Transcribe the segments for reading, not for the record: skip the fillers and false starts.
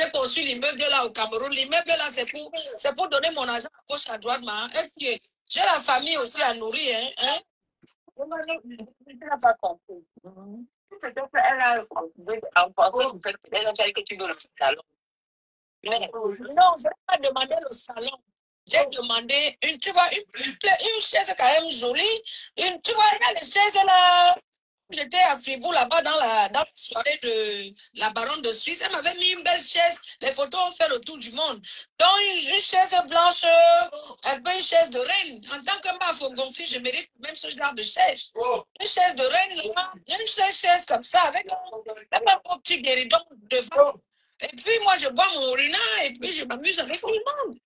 j'ai construit l'immeuble là au Cameroun. L'immeuble là, c'est pour donner mon argent à gauche, à droite. J'ai la famille aussi à nourrir. Hein? Elle n'a pas compris. Elle a que tu veux le salon. Non, je n'ai pas demandé le salon. J'ai demandé tu vois, une chaise quand même jolie. Tu vois, il y a les chaises là. J'étais à Fribourg là-bas dans la soirée de la baronne de Suisse. Elle m'avait mis une belle chaise. Les photos ont fait le tour du monde. Donc, une chaise blanche, un peu une chaise de reine. En tant que Mafo-Gonfi, je mérite même ce genre de chaise. Une chaise de reine, là, une seule chaise comme ça, avec même un petit guéridon devant. Et puis, moi, je bois mon urina et puis je m'amuse avec tout le monde.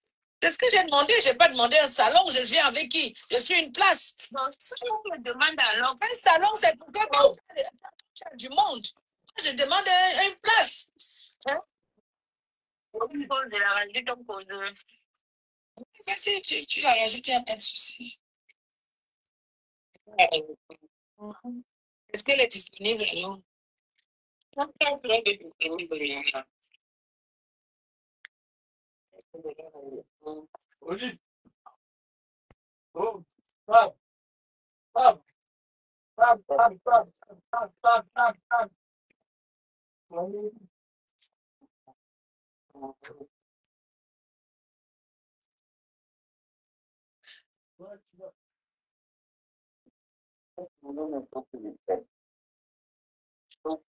C'est ce que j'ai demandé. Je n'ai pas demandé un salon. Je viens avec qui? Je suis une place. Donc, si on me demande alors, un salon, c'est pour que tu as du monde. Je demande une place. Hein? Je la rajoute comme cause. Si tu la rajoutes, il n'y a pas de souci. Est-ce qu'elle est disponible alors? Elle est disponible. Oui. Oh, stop. Stop. Stop, stop, stop, stop, stop, stop, stop.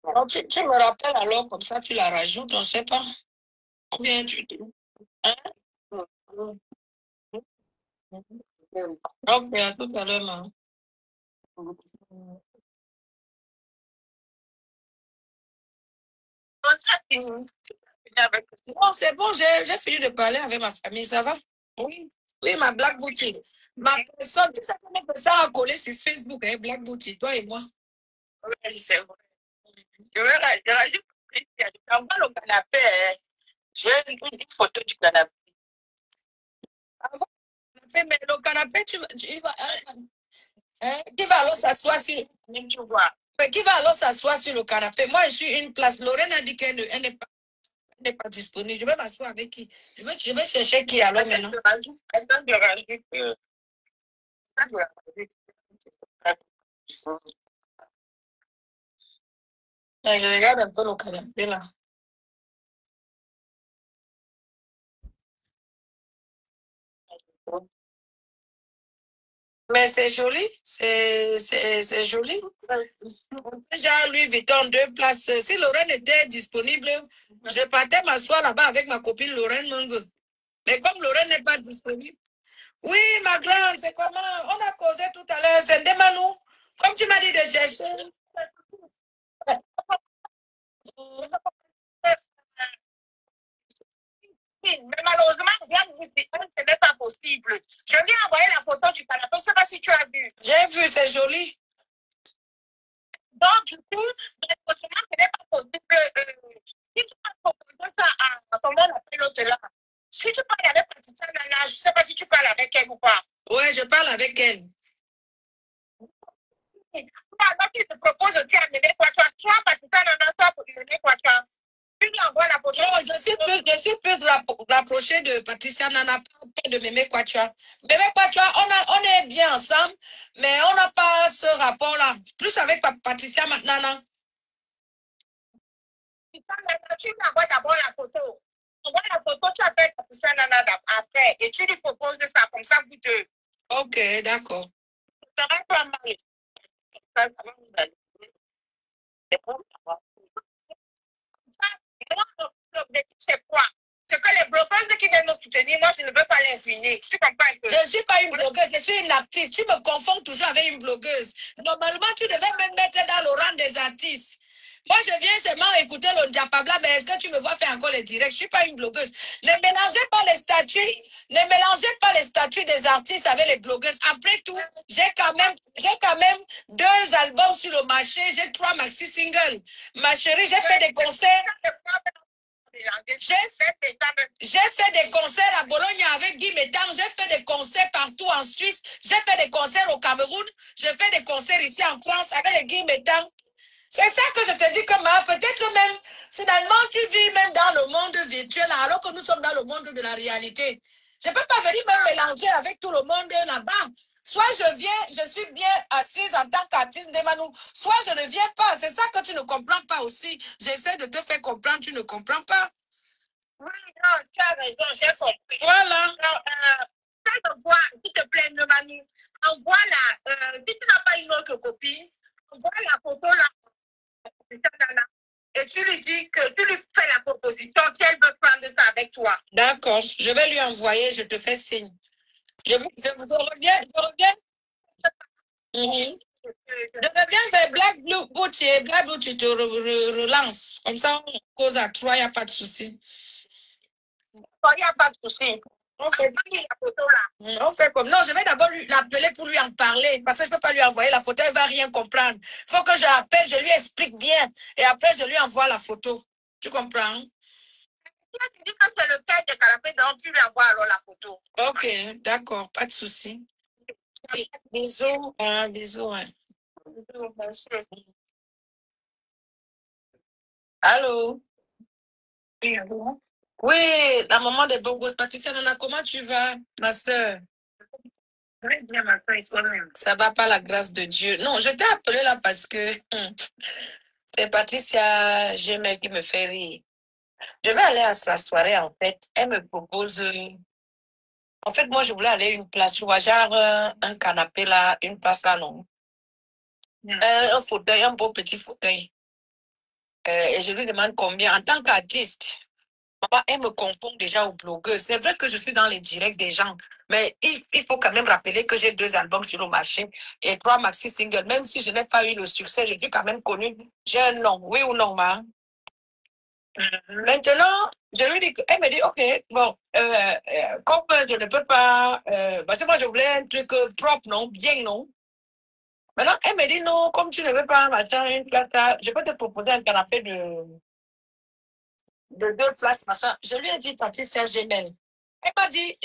Alors, tu me rappelles alors, comme ça, tu la rajoutes, on ne sait pas. Combien tu dis? Hein? Ok, à tout à l'heure, maman. Non, c'est bon, j'ai fini de parler avec ma famille, ça va? Oui. Oui, ma Black Boutique. Ma personne, tu sais combien de ça a collé sur Facebook, hein, Black Boutique, toi et moi. Oui, c'est vrai. Je rajoute, je t'envoie le canapé. Hein. J'ai une photo du canapé. Mais le canapé, il va, qui va alors s'asseoir sur. Tu vois. Mais qui va alors s'asseoir sur le canapé? Moi, je suis une place. Lorraine a dit qu'elle n'est pas disponible. Je vais m'asseoir avec qui? Je vais chercher qui alors maintenant? Attends de rajouter. Je regarde un peu le canapé là. Mais c'est joli, c'est joli. Déjà, Louis Vuitton, 2 places. Si Lorraine était disponible, je partais m'asseoir là-bas avec ma copine Lorraine Mungo. Mais comme Lorraine n'est pas disponible. Oui, ma grande, c'est comment? On a causé tout à l'heure, c'est Ndemanou. Comme tu m'as dit de chercher. Mais malheureusement, ce n'est pas possible. Je viens envoyer la photo du canapé, je ne sais pas si tu as vu. J'ai vu, c'est joli. Donc, du coup, malheureusement, ce n'est pas possible. Si tu peux proposer ça à comment on appelle l'autre là, si tu parles avec Patricia Nana, je ne sais pas si tu parles avec elle ou pas. Oui, je parle avec elle. Alors, tu te proposes aussi à mener quoi, toi, soit Patricia Nana, soit pour mener quoi, toi. Tu lui envoies la photo. Non, je suis plus rapprochée de Patricia Nana, pas de Mémé Quachua. Mémé Quachua, on est bien ensemble, mais on n'a pas ce rapport-là. Plus avec Patricia Nana. Tu lui envoies d'abord la photo. Envoie la photo, tu appelles Patricia Nana après et tu lui proposes ça comme ça, vous deux. Ok, d'accord. Ça va pas mal. Ça va vous aller. L'objectif, c'est quoi? C'est que les blogueuses qui viennent nous soutenir, moi, je ne veux pas les ruiner. Tu comprends un peu? Je ne suis pas une blogueuse, je suis une artiste. Tu me confonds toujours avec une blogueuse. Normalement, tu devais me mettre dans le rang des artistes. Moi, je viens seulement écouter le Diapabla, mais est-ce que tu me vois faire encore les directs? Je ne suis pas une blogueuse. Ne mélangez pas les statuts des artistes avec les blogueuses. Après tout, j'ai quand même 2 albums sur le marché, j'ai 3 maxi singles. Ma chérie, j'ai fait des concerts. J'ai fait des concerts à Bologne avec Guy Métan, j'ai fait des concerts partout en Suisse, j'ai fait des concerts au Cameroun, j'ai fait des concerts ici en France avec les Guy Métan. C'est ça que je te dis que peut-être même, finalement, tu vis même dans le monde virtuel. que nous sommes dans le monde de la réalité. Je ne peux pas venir me mélanger avec tout le monde là-bas. Soit je viens, je suis bien assise en tant qu'artiste de Manou, soit je ne viens pas. C'est ça que tu ne comprends pas aussi. J'essaie de te faire comprendre, tu ne comprends pas. Oui, non, tu as raison, j'ai compris. Voilà. Non, s'il te plaît, Mamie, envoie la, si tu n'as pas une autre copine, envoie la photo là. Et tu lui dis que tu lui fais la proposition qu'elle veut prendre ça avec toi. D'accord, je vais lui envoyer, je te fais signe. Je reviens, je reviens. Je reviens vers Black Blue Boot et Black Blue, tu te relances. Comme ça, on cause à trois, il n'y a pas de souci. Il n'y a pas de souci. On fait comme. Non, je vais d'abord l'appeler pour lui en parler. Parce que je ne peux pas lui envoyer la photo, elle ne va rien comprendre. Il faut que je l'appelle, je lui explique bien. Et après, je lui envoie la photo. Tu comprends? Tu dis que c'est le père de canapé, donc tu lui envoies alors la photo. Ok, d'accord, pas de souci. Bisous, bisous. Hein. Allô? Oui, la maman des Bongos. Patricia Nana, comment tu vas, ma soeur? Très bien, ma soeur. Ça va par la grâce de Dieu. Non, je t'ai appelé là parce que c'est Patricia Gemel qui me fait rire. Je vais aller à sa soirée, en fait. Elle me propose. En fait, moi, je voulais aller à une place. Je vois genre un canapé là, une place là, non? Un fauteuil, un beau petit fauteuil. Et je lui demande combien. En tant qu'artiste, maman, elle me confond déjà aux blogueuses. C'est vrai que je suis dans les directs des gens, mais il faut quand même rappeler que j'ai 2 albums sur le marché et 3 maxi singles. Même si je n'ai pas eu le succès, je suis quand même connue. J'ai un nom, oui ou non, ma? Maintenant, je lui dis, elle me dit, OK, bon, comme je ne peux pas, parce que moi je voulais un truc propre, non, bien, non. Maintenant, elle me dit, non, comme tu ne veux pas, machin, une place là, je peux te proposer un canapé de 2 places, machin. Je lui ai dit, Patricia Gemel. Elle m'a dit,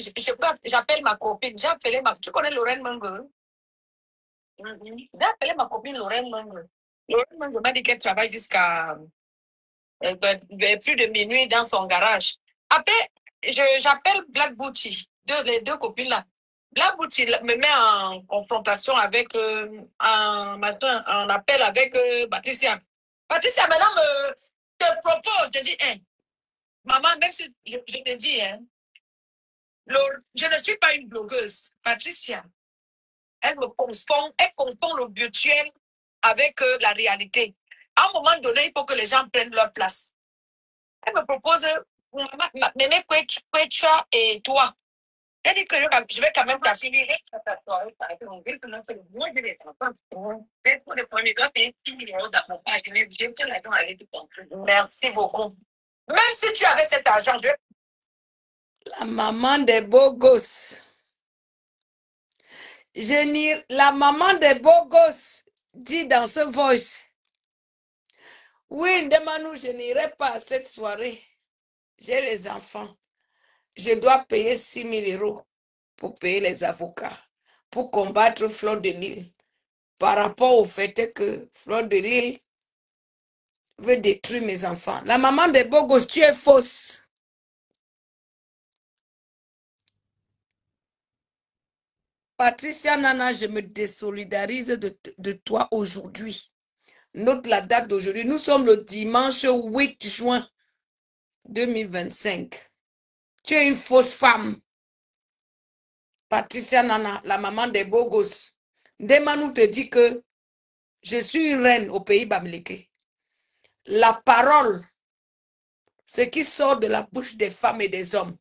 j'appelle ma copine. J'ai appelé tu connais Lorraine Mango? J'ai appelé ma copine Lorraine Mango. Lorraine Mango m'a dit qu'elle travaille jusqu'à plus de minuit dans son garage. Après, j'appelle Black Booty, les deux copines là. Black Booty me met en confrontation avec, en appel avec Patricia. Patricia, maintenant, te propose, je dis, hein, maman, même si je te dis, hein, je ne suis pas une blogueuse. Patricia, elle confond le virtuel avec la réalité. À un moment donné, il faut que les gens prennent leur place. Elle me propose Mémé Quechua et toi. Elle dit que je vais quand même passer. Merci beaucoup. Même si tu avais cet argent, la maman des beaux gosses. La maman des beaux gosses dit dans ce voice, oui, Ndemanou, je n'irai pas à cette soirée. J'ai les enfants. Je dois payer 6 000 € pour payer les avocats, pour combattre Fleur de Lille, par rapport au fait que Fleur de Lille veut détruire mes enfants. La maman des beaux gosses, tu es fausse. Patricia Nana, je me désolidarise de toi aujourd'hui. Note la date d'aujourd'hui. Nous sommes le dimanche 8 juin 2025. Tu es une fausse femme. Patricia Nana, la maman des beaux gosses. Demanou te dit que je suis une reine au pays Bamileke. La parole, ce qui sort de la bouche des femmes et des hommes,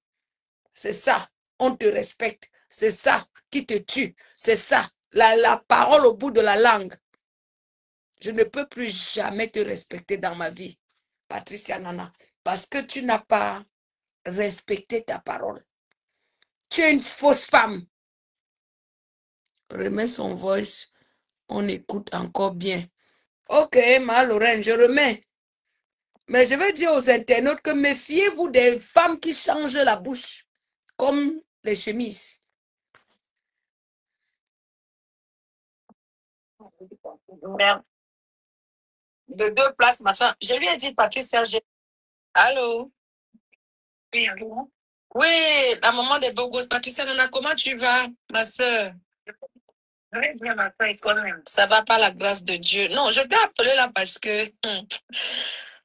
c'est ça. On te respecte. C'est ça qui te tue. C'est ça. La parole au bout de la langue. Je ne peux plus jamais te respecter dans ma vie, Patricia Nana, parce que tu n'as pas respecté ta parole. Tu es une fausse femme. Remets son voice. On écoute encore bien. Ok, ma Lorraine, je remets. Mais je veux dire aux internautes que méfiez-vous des femmes qui changent la bouche, comme les chemises. Merde. De 2 places, machin. Je lui ai dit, Patricia, allô? Oui, la maman des beaux gosses. Patricia Nana, comment tu vas, ma soeur? Ça va par la grâce de Dieu. Non, je t'ai appelé là parce que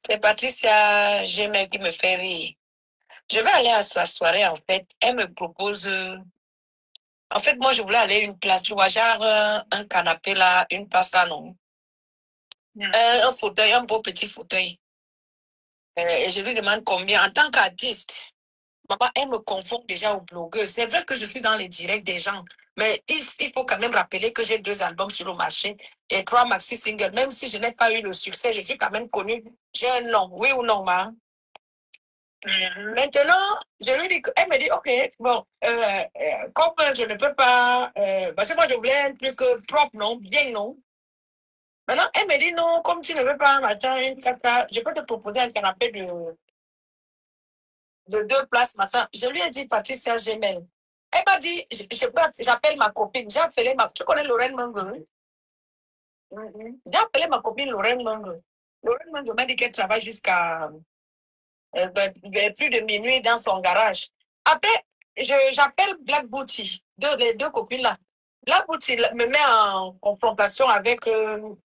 c'est Patricia Gemel qui me fait rire. Je vais aller à sa soirée, en fait. Elle me propose... En fait, moi, je voulais aller à une place. Tu vois, genre un canapé là, une place là, non. Un fauteuil, un beau petit fauteuil. Et je lui demande combien. En tant qu'artiste, maman, elle me confond déjà aux blogueuses. C'est vrai que je suis dans les directs des gens, mais il faut quand même rappeler que j'ai 2 albums sur le marché et 3 maxi singles. Même si je n'ai pas eu le succès, je suis quand même connue. J'ai un nom, oui ou non, ma? Maintenant, je lui dis, elle me dit, OK, bon, comme je ne peux pas, parce que moi je voulais un truc propre, non, bien, non. Maintenant, elle me dit, non, comme tu ne veux pas un matin, ça, je peux te proposer un canapé de 2 places matin. Je lui ai dit, Patricia Gemel. Elle m'a dit, j'appelle ma copine. J'ai appelé tu connais Lorraine Mango? J'ai appelé ma copine Lorraine Mango. Lorraine Mango m'a dit qu'elle travaille jusqu'à plus de minuit dans son garage. Après, j'appelle Black Booty, les 2 copines là. Black Booty me met en confrontation avec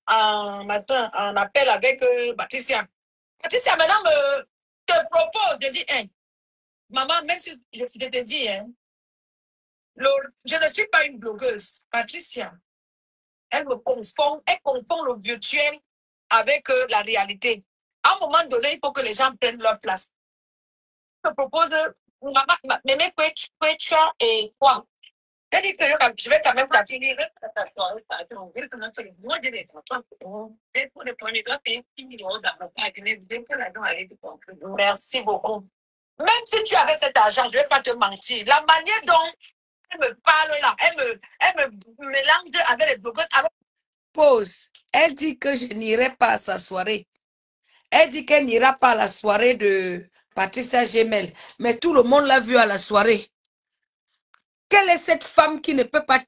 un matin, en appel avec Patricia. Patricia, maintenant, te propose, je dis, hein, maman, même si je te dis, hein, je ne suis pas une blogueuse. Patricia, elle confond le virtuel avec la réalité. À un moment donné, il faut que les gens prennent leur place. Je te propose, maman, Mémé Quechua et quoi? C'est-à-dire que je vais quand même pratiquer. Merci beaucoup. Même si tu avais cet argent, je ne vais pas te mentir. La manière dont elle me parle là, elle me mélange avec les blogueurs. Alors, pause. Elle dit que je n'irai pas à sa soirée. Elle dit qu'elle n'ira pas à la soirée de Patricia Gemel. Mais tout le monde l'a vue à la soirée. Quelle est cette femme qui ne peut pas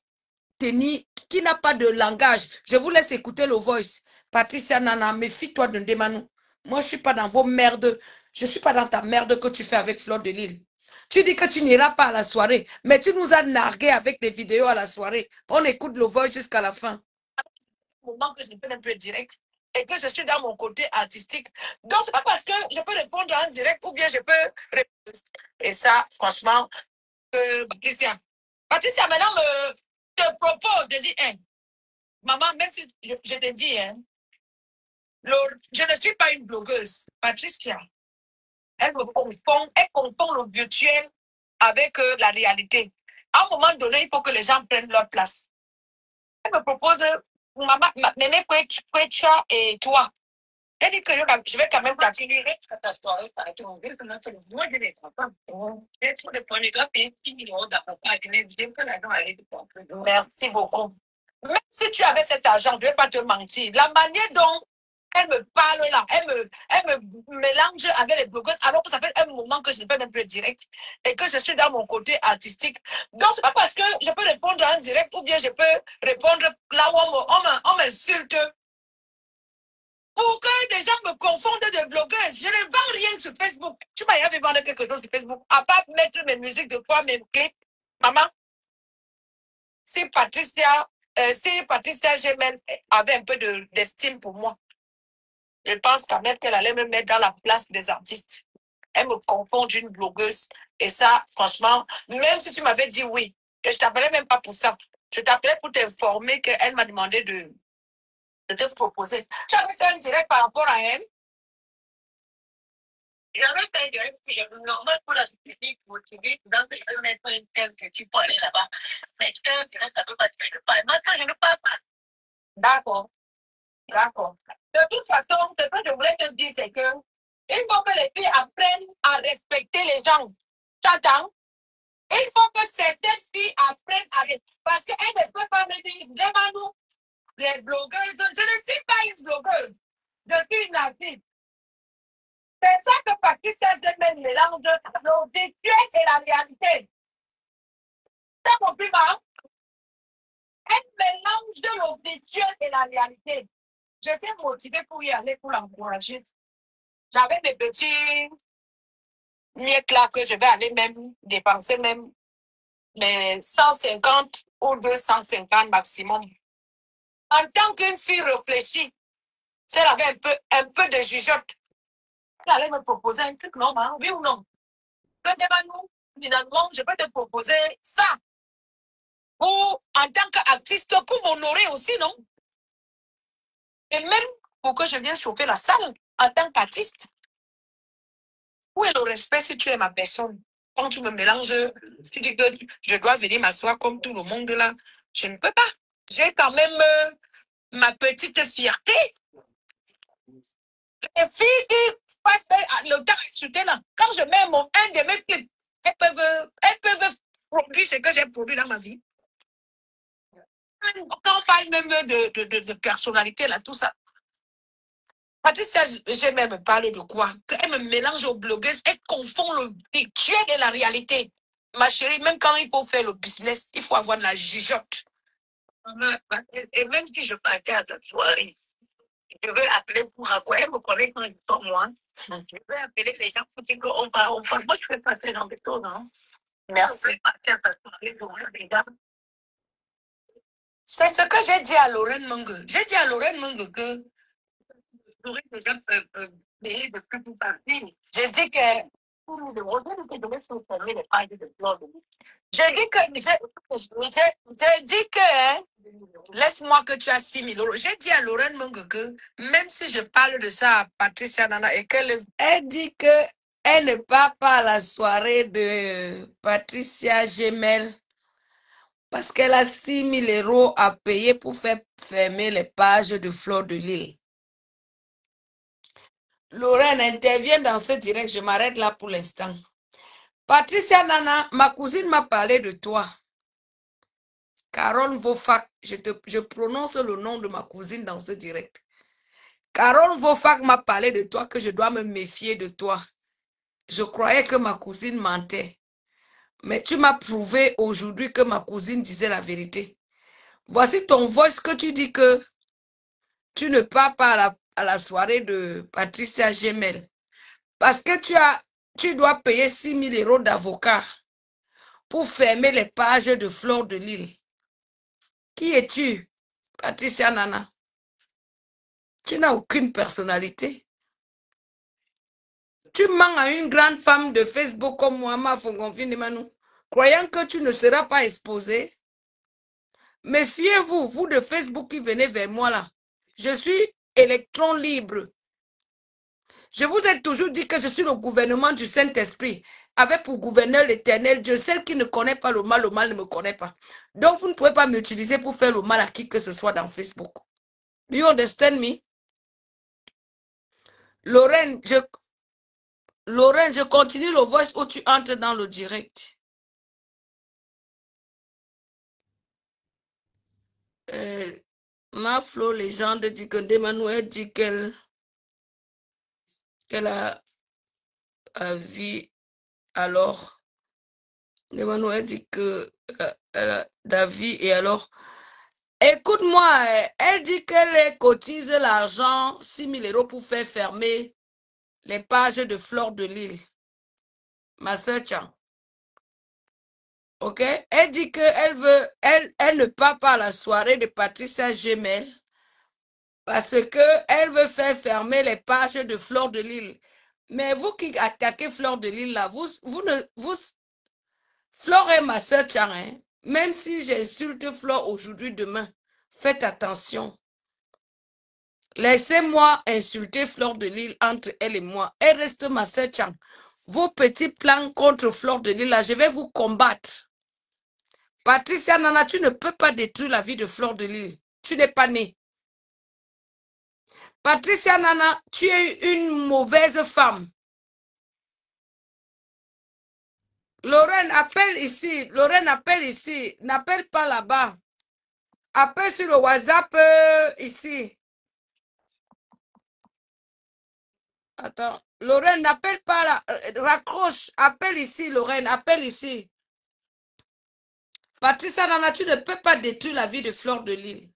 tenir, qui n'a pas de langage? Je vous laisse écouter le voice. Patricia Nana, méfie-toi de Ndemanou. Moi, je ne suis pas dans vos merdes. Je ne suis pas dans ta merde que tu fais avec Fleur de Lille. Tu dis que tu n'iras pas à la soirée, mais tu nous as nargué avec des vidéos à la soirée. On écoute le voice jusqu'à la fin. Moment que je fais un peu direct et que je suis dans mon côté artistique. Donc, c'est pas parce que je peux répondre en direct ou bien je peux répondre. Et ça, franchement, Patricia, maintenant, te propose de dire, hein, maman, même si je te dis, hein, je ne suis pas une blogueuse. Patricia, elle confond le virtuel avec la réalité. À un moment donné, il faut que les gens prennent leur place. Elle me propose, maman, Mémé Quechua et toi. Elle dit que je vais quand même pratiquer. Merci beaucoup. Même si tu avais cet argent, je ne vais pas te mentir. La manière dont elle me parle là, elle me mélange avec les blogueurs, alors que ça fait un moment que je ne fais même plus direct et que je suis dans mon côté artistique. Donc, c'est pas parce que je peux répondre en direct ou bien je peux répondre là où on m'insulte. Pour que des gens me confondent de blogueuse, je ne vends rien sur Facebook. Tu m'as jamais vendu quelque chose sur Facebook, à part mettre mes musiques de toi, mes clips. Maman, si Patricia Gemel avait un peu d'estime pour moi, je pense quand même qu'elle allait me mettre dans la place des artistes. Elle me confond d'une blogueuse. Et ça, franchement, même si tu m'avais dit oui, que je t'appelais même pas pour ça. Je t'appelais pour t'informer qu'elle m'a demandé de te proposer. Tu avais fait un direct par rapport à elle. J'avais fait un direct, c'est normal pour la société motivée, donc je peux mettre une thème que tu peux aller là-bas. Mais tu fais un direct, ça peut pas, tu peux pas. Maintenant, je ne parle pas. D'accord, d'accord. De toute façon, ce que je voulais te dire, c'est que il faut que les filles apprennent à respecter les gens. Tu entends? Il faut que certaines filles apprennent à respecter. Parce qu'elles ne peuvent pas me dire, demande-nous, les blogueuses. Je ne suis pas une blogueuse. Je suis une artiste. C'est ça que Patricia Gemel mélange le virtuel et la réalité. C'est compris, ma? Elle mélange le virtuel et la réalité. J'étais motivée pour y aller, pour l'encourager. J'avais mes petits mieux là que je vais aller même dépenser même mes 150 ou 250 maximum. En tant qu'une fille réfléchie, si elle avait un peu de jugeote, elle allait me proposer un truc normal, oui ou non? Finalement, je peux te proposer ça. Pour, en tant qu'artiste, pour m'honorer aussi, non? Et même pour que je vienne chauffer la salle en tant qu'artiste. Où est le respect si tu es ma personne? Quand tu me mélanges, tu dis que je dois venir m'asseoir comme tout le monde là. Je ne peux pas. J'ai quand même ma petite fierté. Les filles qui passent le temps à insulter là, quand je mets un de mes clips, elles peuvent produire ce que j'ai produit dans ma vie. Quand on parle même de personnalité là, tout ça. Patricia, j'ai même parlé de quoi? Elle me mélange aux blogueuses, elle confond le virtuel et la réalité. Ma chérie, même quand il faut faire le business, il faut avoir de la jugeote. Et même si je partais à ta soirée, je vais appeler pour quoi? Elle me connaît quand ils sont moi. Je vais appeler les gens pour dire qu'on va. Moi, je vais passer dans des choses, hein. Merci. Je vais passer à ta soirée pour les gars. C'est ce que j'ai dit à Lorraine Mungue. J'ai dit à Lorraine Mungue que j'aurais déjà payé de plus partir. J'ai dit que j'ai dit que laisse-moi que tu as 6 000 euros. J'ai dit à Lorraine Mungue que même si je parle de ça à Patricia Nana et qu'elle dit qu'elle ne part pas à la soirée de Patricia Gemel parce qu'elle a 6 000 euros à payer pour faire fermer les pages de Fleur de Lille. Lorraine intervient dans ce direct. Je m'arrête là pour l'instant. Patricia Nana, ma cousine m'a parlé de toi. Carole Vofac, je prononce le nom de ma cousine dans ce direct. Carole Vofac m'a parlé de toi, que je dois me méfier de toi. Je croyais que ma cousine mentait. Mais tu m'as prouvé aujourd'hui que ma cousine disait la vérité. Voici ton voice que tu dis que tu ne pars pas à la soirée de Patricia Gemel. Parce que tu dois payer 6 000 euros d'avocat pour fermer les pages de Fleur de Lille. Qui es-tu, Patricia Nana? Tu n'as aucune personnalité. Tu mens à une grande femme de Facebook comme moi, ma Fongonfine Manou, croyant que tu ne seras pas exposée. Méfiez-vous, vous de Facebook qui venez vers moi là. Je suis électron libre. Je vous ai toujours dit que je suis le gouvernement du Saint-Esprit, avec pour gouverneur l'éternel Dieu. Celle qui ne connaît pas le mal ne me connaît pas. Donc vous ne pouvez pas m'utiliser pour faire le mal à qui que ce soit dans Facebook. Do you understand me? Lorraine, je continue le voice où tu entres dans le direct. Ma Flo, légende, dit que Emmanuel dit qu'elle a vu alors. Emmanuel dit que elle a David et alors. Écoute-moi, elle dit qu'elle cotise l'argent, 6 000 euros pour faire fermer les pages de Fleur de Lille. Ma soeur Tchang. Ok? Elle dit qu'elle elle ne part pas à la soirée de Patricia Gemel parce qu'elle veut faire fermer les pages de Fleur de Lille. Mais vous qui attaquez Fleur de Lille là, Fleur est ma soeur Tchang, hein? Même si j'insulte Fleur aujourd'hui, demain, faites attention. Laissez-moi insulter Fleur de Lille entre elle et moi. Elle reste ma soeur Tchang. Vos petits plans contre Fleur de Lille, là, je vais vous combattre. Patricia Nana, tu ne peux pas détruire la vie de Fleur de Lille. Tu n'es pas née. Patricia Nana, tu es une mauvaise femme. Lorraine, appelle ici. Lorraine, appelle ici. N'appelle pas là-bas. Appelle sur le WhatsApp ici. Attends. Lorraine, n'appelle pas là. Raccroche. Appelle ici, Lorraine. Appelle ici. Patricia Nana, tu ne peux pas détruire la vie de Fleur de Lille.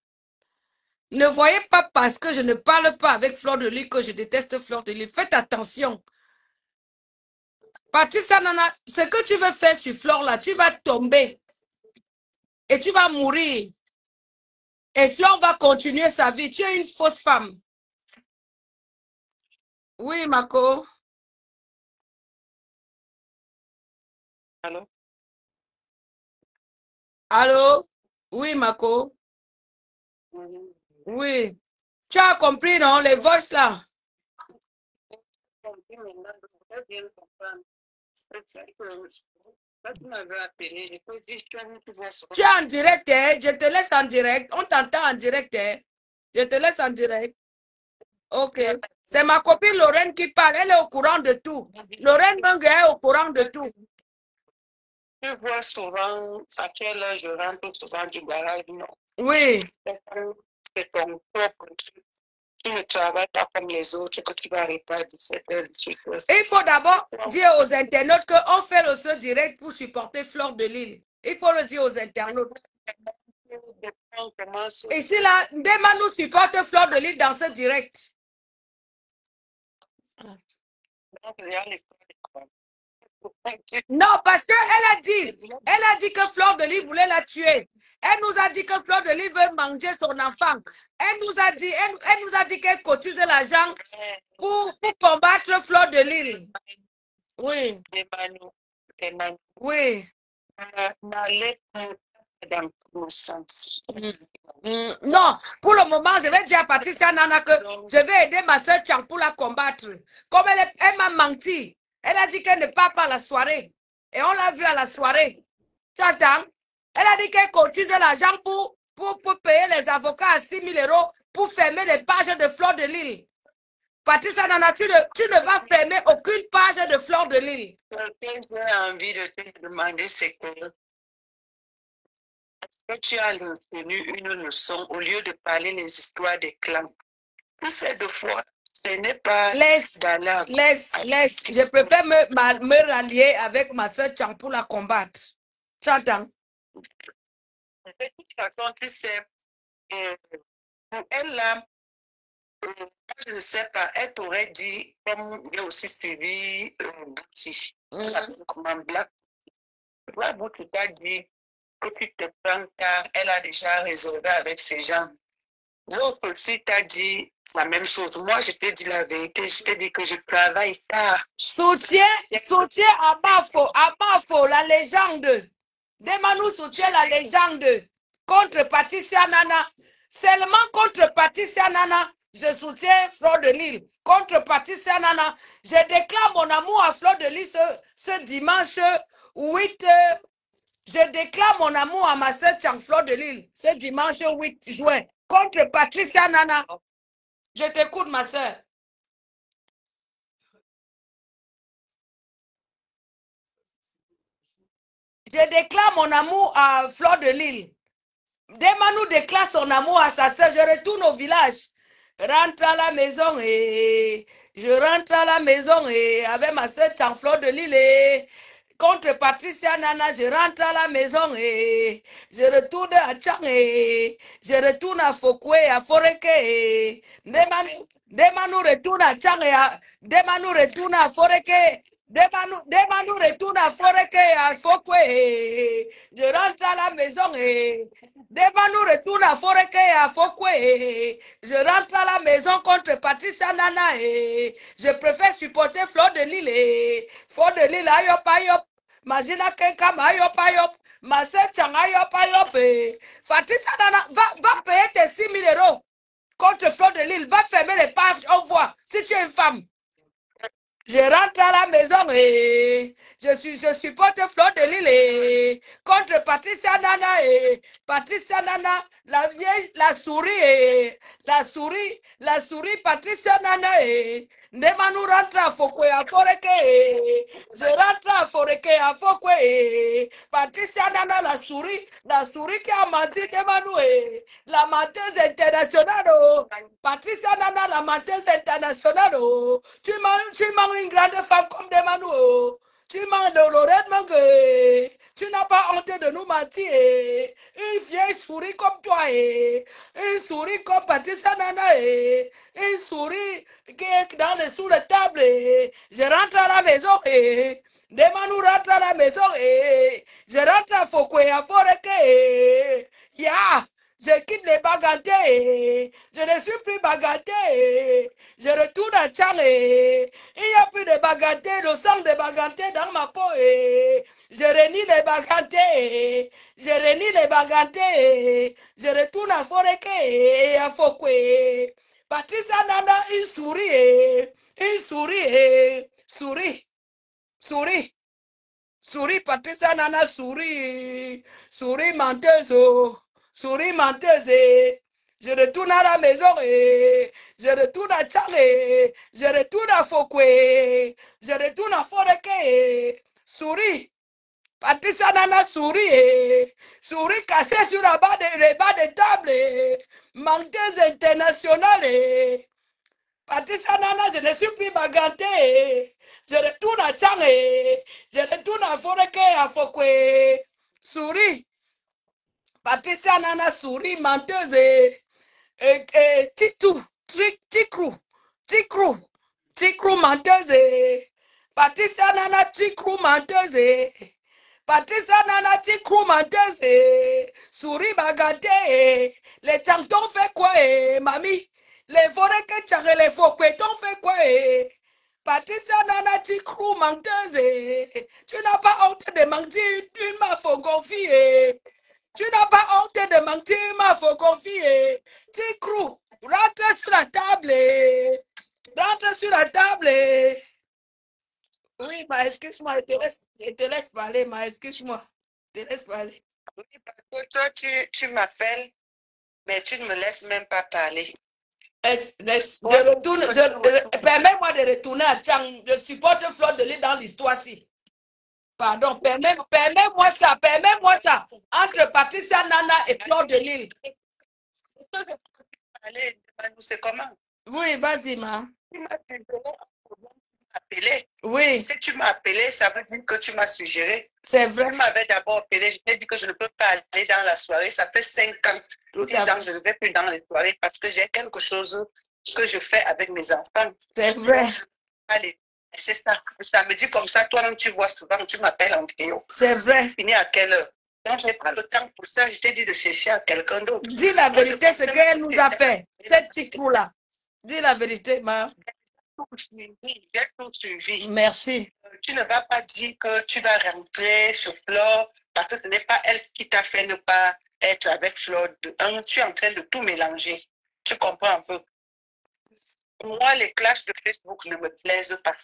Ne voyez pas parce que je ne parle pas avec Fleur de Lille que je déteste Fleur de Lille. Faites attention. Patricia Nana, ce que tu veux faire sur Flore là, tu vas tomber. Et tu vas mourir. Et Flore va continuer sa vie. Tu es une fausse femme. Oui, Mako. Allô? Allô? Oui, Mako. Oui. Tu as compris, non? Les voices là. Tu es en direct, hein? Je te laisse en direct. On t'entend en direct, hein? Je te laisse en direct. Ok. C'est ma copine Lorraine qui parle. Elle est au courant de tout. Lorraine Mengue est au courant de tout. Tu vois souvent à quelle heure je rentre souvent du garage, non? Oui. C'est ton propre truc. Tu ne travailles pas comme les autres, que tu vas arriver à 17h, 18h. Il faut d'abord dire aux internautes qu'on fait le ce direct pour supporter Flore de Lille. Il faut le dire aux internautes. Ici, là, Ndema nous supporte Flore de Lille dans ce direct. Non, parce qu'elle a dit que Flore de Lille voulait la tuer. Elle nous a dit que Flore de Lille veut manger son enfant. Elle nous a dit qu'elle cotise l'argent pour combattre Flore de Lille. Oui. Oui. Non, pour le moment, je vais dire à Patricia Nana que je vais aider ma soeur Tchang pour la combattre. Comme elle m'a menti. Elle a dit qu'elle ne part pas à la soirée. Et on l'a vu à la soirée. Tu entends? Elle a dit qu'elle cotise l'argent pour payer les avocats à 6 000 € pour fermer les pages de Flore de Lille. Patricia Nana, tu ne vas fermer aucune page de Flore de Lille. Ce que j'ai envie de te demander, c'est que est-ce que tu as retenu une leçon au lieu de parler les histoires des clans? Pour cette fois, ce n'est pas Laisse. Laisse. Je préfère me rallier avec ma soeur Tchang pour la combattre. Tu entends? De toute façon, tu sais, pour elle là, je ne sais pas, elle t'aurait dit, comme j'ai aussi suivi Bouti, comment Black, tu t'as dit que tu te prends car elle a déjà résolvé avec ces gens. L'autre aussi t'a dit la même chose. Moi, je t'ai dit la vérité, je t'ai dit que je travaille tard. Soutiens Amafo, la légende. Demanou soutient la légende contre Patricia Nana. Seulement contre Patricia Nana, je soutiens Flore de Lille. Contre Patricia Nana, je déclare mon amour à Flore de Lille ce dimanche 8. Je déclare mon amour à ma soeur Tchang Flore de Lille ce dimanche 8 juin. Contre Patricia Nana. Je t'écoute, ma soeur. Je déclare mon amour à Flore de Lille. Demanou déclare son amour à sa soeur. Je retourne au village. Rentre à la maison et je rentre à la maison et avec ma soeur Tchang Flore de Lille et contre Patricia Nana, je rentre à la maison et je retourne à Tchang et je retourne à Fokwe, à Foreke et Demanou retourne à Tchang et Demanou retourne à Foreke. Demanou retourne à Foreke et à Fokwe et je rentre à la maison et Demanou retourne à Foreke et à Fokwe et je rentre à la maison contre Patricia Nana et je préfère supporter Flore de Lille et Flore de Lille ayop ayop. Magina Kenka ayop ayop. Ma soeur Tchang ayop ayop et Patricia Nana va payer tes 6 000 € contre Flore de Lille. Va fermer les pages, on voit si tu es une femme. Je rentre à la maison et je supporte Flore de Lille et contre Patricia Nana et Patricia Nana, la vieille, la souris Patricia Nana et Ndemanou rentre à Fokwe à Foreke et je rentre à Foreke à Fokwe et Patricia Nana, la souris qui a menti Ndemanou et la menteuse internationale. Patricia Nana, la menteuse internationale. Tu manges une grande femme comme Ndemanou. Tu manges de Lorette Mengue. Tu n'as pas honte de nous mentir. Une vieille souris comme toi. Une souris comme Patricia Nana. Une souris qui est sous la table. Je rentre à la maison. Demain nous rentre à la maison. Je rentre à Fokwe, à Foreke. Ya! Je quitte les bagantés. Je ne suis plus baganté. Je retourne à Tchale. Il n'y a plus de baganté. Le sang de baganté dans ma peau. Je renie les bagantés. Je renie les bagantés. Je retourne à Foreke et à Fokwe. Patricia Nana, une souris. Une souris. Souris. Souris. Souris, Patricia Nana, souris. Souris menteuse. Souris menteuse. Je retourne à la maison. Je retourne à Tchale. Je retourne à Fokwe. Je retourne à Foreke. Souris. Patricia Nana, souris. Souris cassée sur les bas de table. Menteuse internationale. Patricia Nana, je ne suis plus baganté. Je retourne à Tchangé. Je retourne à Foreke, à Fokwe. Souris. Patricia Nana, souris, menteuse. Titou. Tikrou, menteuse. Patricia Nana, Tikrou, menteuse. Patricia Nana, Tikrou, menteuse. Souris, baganté. Les tchantons fait quoi, mamie? Les forêts que tu as, les faux t'ont fait quoi? Patricia Nana, Tikrou, menteuse. Tu n'as pas honte de mentir, tu m'as fait confier. Tu n'as pas honte de mentir, tu m'as fait confier. Tikrou, rentre sur la table. Rentre sur la table. Oui, excuse-moi, je te laisse parler, excuse-moi. Je te laisse parler. Oui, parce que toi, tu m'appelles, mais tu ne me laisses même pas parler. Permets-moi de retourner à Tchang. Je supporte Fleur de Lille dans l'histoire-ci. Pardon, permets-moi ça. Entre Patricia Nana et Fleur de Lille. C'est comment? Oui, vas-y, ma. Tu m'as appelé. Oui. Si tu m'as appelé, ça veut dire que tu m'as suggéré. C'est vrai. Tu m'avais d'abord appelé, je t'ai dit que je ne peux pas aller dans la soirée. Ça fait 5 ans. Je ne vais plus dans les soirées parce que j'ai quelque chose que je fais avec mes enfants. C'est vrai. Allez, c'est ça. Ça me dit comme ça, toi-même tu vois souvent, tu m'appelles en vidéo. C'est vrai. Fini à quelle heure? Donc, je n'ai pas le temps pour ça. Je t'ai dit de chercher à quelqu'un d'autre. Dis la vérité, ce qu'elle nous a fait, cette petite trou-là. Dis la vérité, ma. J'ai tout suivi. Merci. Tu ne vas pas dire que tu vas rentrer sur Flore parce que ce n'est pas elle qui t'a fait ne pas être avec Flore. Tu es en train de tout mélanger. Tu comprends un peu? Moi, les clashs de Facebook ne me plaisent pas.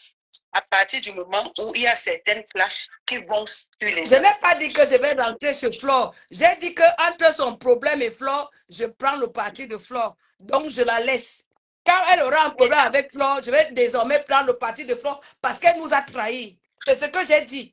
À partir du moment où il y a certaines clashs qui vont sur les... Je n'ai pas dit que je vais rentrer sur Flore. J'ai dit qu'entre son problème et Flore, je prends le parti de Flore. Donc, je la laisse. Quand elle aura un problème avec Flore, je vais désormais prendre le parti de Flore parce qu'elle nous a trahis. C'est ce que j'ai dit.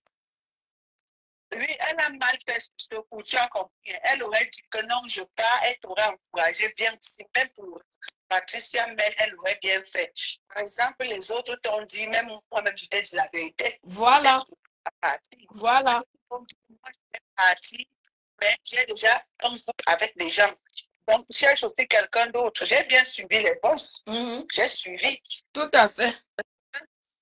Oui, elle a mal fait ce coup, tu as compris. Elle aurait dit que non, je pars, elle t'aurait encouragé bien. Même pour Patricia Mel, elle aurait bien fait. Par exemple, les autres t'ont dit, même moi-même, je t'ai dit la vérité. Voilà. Voilà. Donc, moi, j'étais partie, mais j'ai déjà un groupe avec des gens. Donc, si j'ai chauffé quelqu'un d'autre, j'ai bien suivi les boss. J'ai suivi. Tout à fait.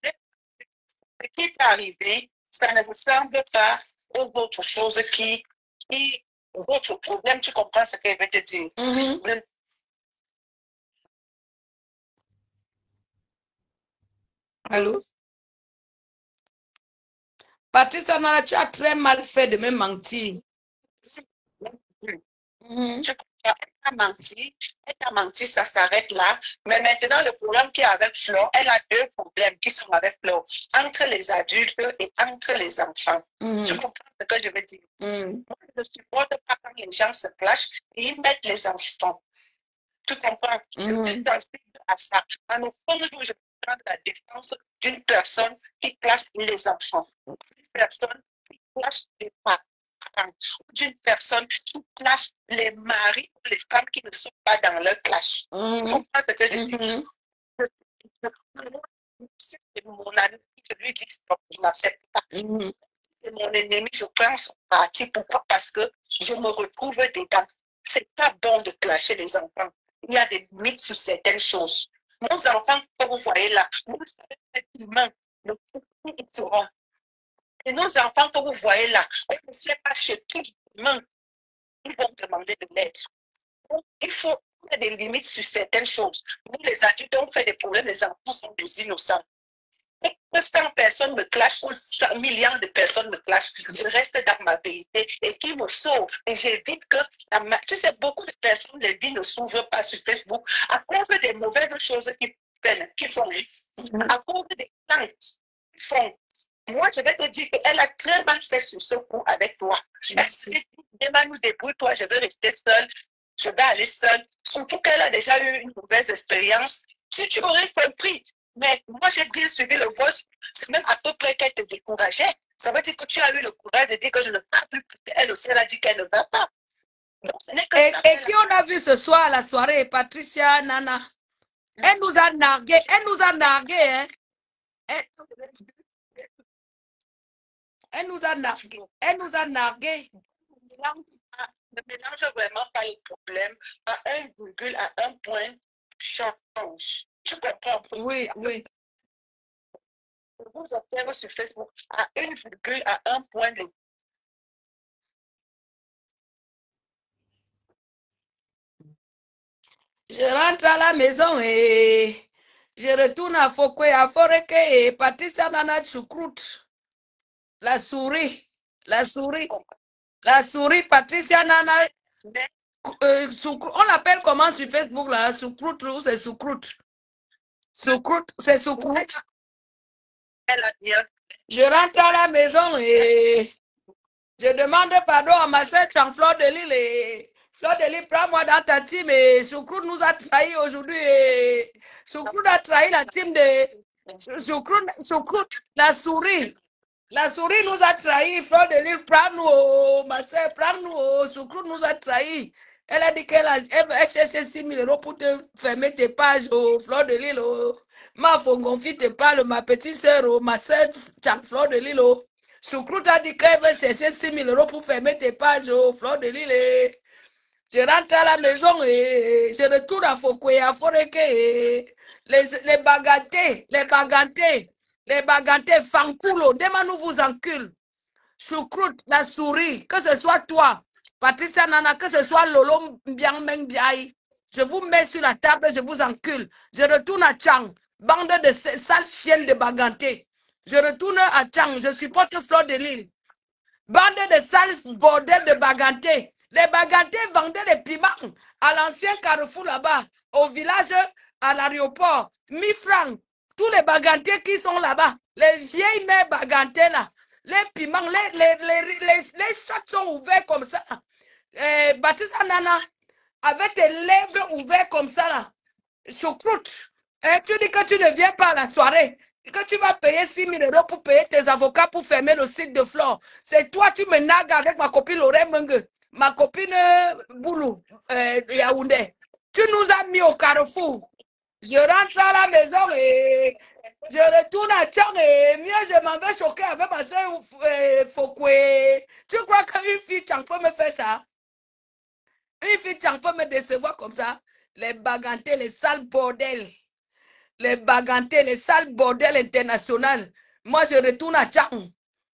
Ce qui est arrivé, ça ne ressemble pas aux autres choses aux autres problèmes, tu comprends ce que je vais te dire. Allô? Patricia Nana, tu as très mal fait de me mentir. Tu comprends, elle t'a menti, ça s'arrête là. Mais maintenant, le problème qu'il y a avec Flo, elle a 2 problèmes qui sont avec Flo, entre les adultes et entre les enfants. Tu comprends ce que je veux dire? Moi, je ne supporte pas quand les gens se clashent et ils mettent les enfants. Tu comprends? Je à ça. En au fond, je prends la défense d'une personne qui clash les enfants, d'une personne qui clash les parents, d'une personne qui clash les maris ou les femmes qui ne sont pas dans leur clash. Tu comprends ce que je dis? C'est mon ami, je lui dis stop, je n'accepte pas. C'est mon mon ennemi, je prends son parti. Pourquoi? Parce que je me retrouve dedans. C'est pas bon de clasher les enfants. Il y a des limites sur certaines choses. Nos enfants, comme vous voyez là, vous savez être humain, le coup, ils seront. Et nos enfants, comme vous voyez là, on ne sait pas chez qui humain ils vont demander de l'aide. Donc, il faut qu'il y ait des limites sur certaines choses. Nous, les adultes, on fait des problèmes, les enfants sont des innocents. Et que 100 personnes me clashent ou 100 millions de personnes me clashent, je reste dans ma vérité et qui me sauve. Et j'évite que, tu sais, beaucoup de personnes, les vies ne s'ouvrent pas sur Facebook à cause des mauvaises choses qu'ils font, à cause des plaintes qu'ils font. Moi, je vais te dire qu'elle a très mal fait sur ce coup avec toi. Merci. Demain, nous débrouille-toi, je vais rester seule, je vais aller seule. Surtout qu'elle a déjà eu une mauvaise expérience. Si tu aurais compris, mais moi, j'ai bien suivi le voice, c'est même à peu près qu'elle te décourageait. Ça veut dire que tu as eu le courage de dire que je ne peux plus. Elle aussi, elle a dit qu'elle ne va pas. Donc, ce n'est que et qui on a vu ce soir à la soirée? Patricia Nana. Elle nous a nargué. Elle nous a nargué, hein? Elle nous a nargué. Elle nous a nargué. Ne mélange vraiment pas les problèmes à un virgule, à un point, change. Tu comprends? Oui, oui. Je vous observe sur Facebook à une virgule, à un point de. Je rentre à la maison et je retourne à Fokwe, à Foreke et Patricia Nana choucroute. La souris. La souris. La souris, Patricia Nana. On l'appelle comment sur Facebook là? Soucroute ou c'est soucroute? Soucroute, c'est soucroute. Je rentre à la maison et je demande pardon à ma soeur Fleur de Lille. Et Fleur de Lille, prends-moi dans ta team. Et Soucroute nous a trahis aujourd'hui. Et Soucroute a trahi la team de Soucroute, la souris. La souris nous a trahis. Fleur de Lille, prends-nous, ma soeur, prends-nous. Soucroute nous a trahis. Elle a dit qu'elle va chercher 6 000 euros pour te fermer tes pages, Fleur de Lille. Ma Fongonfi te parle, ma petite soeur, ma soeur Fleur de Lille. Soucroute a dit qu'elle veut chercher 6 000 euros pour fermer tes pages, Fleur de Lille. Je rentre à la maison et je retourne à Fokwe, à Foreke. Les bagantés, Fankulo, demain nous vous encule. Choucroute, la souris, que ce soit toi, Patricia Nana, que ce soit Lolo Mbiang Biaï, je vous mets sur la table, je vous encule. Je retourne à Chang, bande de sales chiennes de bagantés. Je retourne à Chang, je supporte Fleur de Lille. Bande de sales bordel de bagantés. Les bagantés vendaient les piments à l'ancien carrefour là-bas, au village, à l'aéroport. 1000 francs. Tous les bagantés qui sont là-bas, les vieilles mères bagantés là, les piments, les sacs sont ouverts comme ça. Baptiste Nana, avec tes lèvres ouvertes comme ça là, choucroute. Tu dis que tu ne viens pas à la soirée, que tu vas payer 6 000 euros pour payer tes avocats pour fermer le site de Flore. C'est toi, tu me nagues avec ma copine Lorraine Menge, ma copine Boulou, Yaoundé. Tu nous as mis au carrefour. Je rentre à la maison et je retourne à Tchang et mieux je m'en vais choquer avec ma soeur Fokwe. Tu crois qu'une fille Tchang peut me faire ça? Une fille Tchang peut me décevoir comme ça? Les bagantés, les sales bordels. Les bagantés, les sales bordels internationaux. Moi, je retourne à Tchang.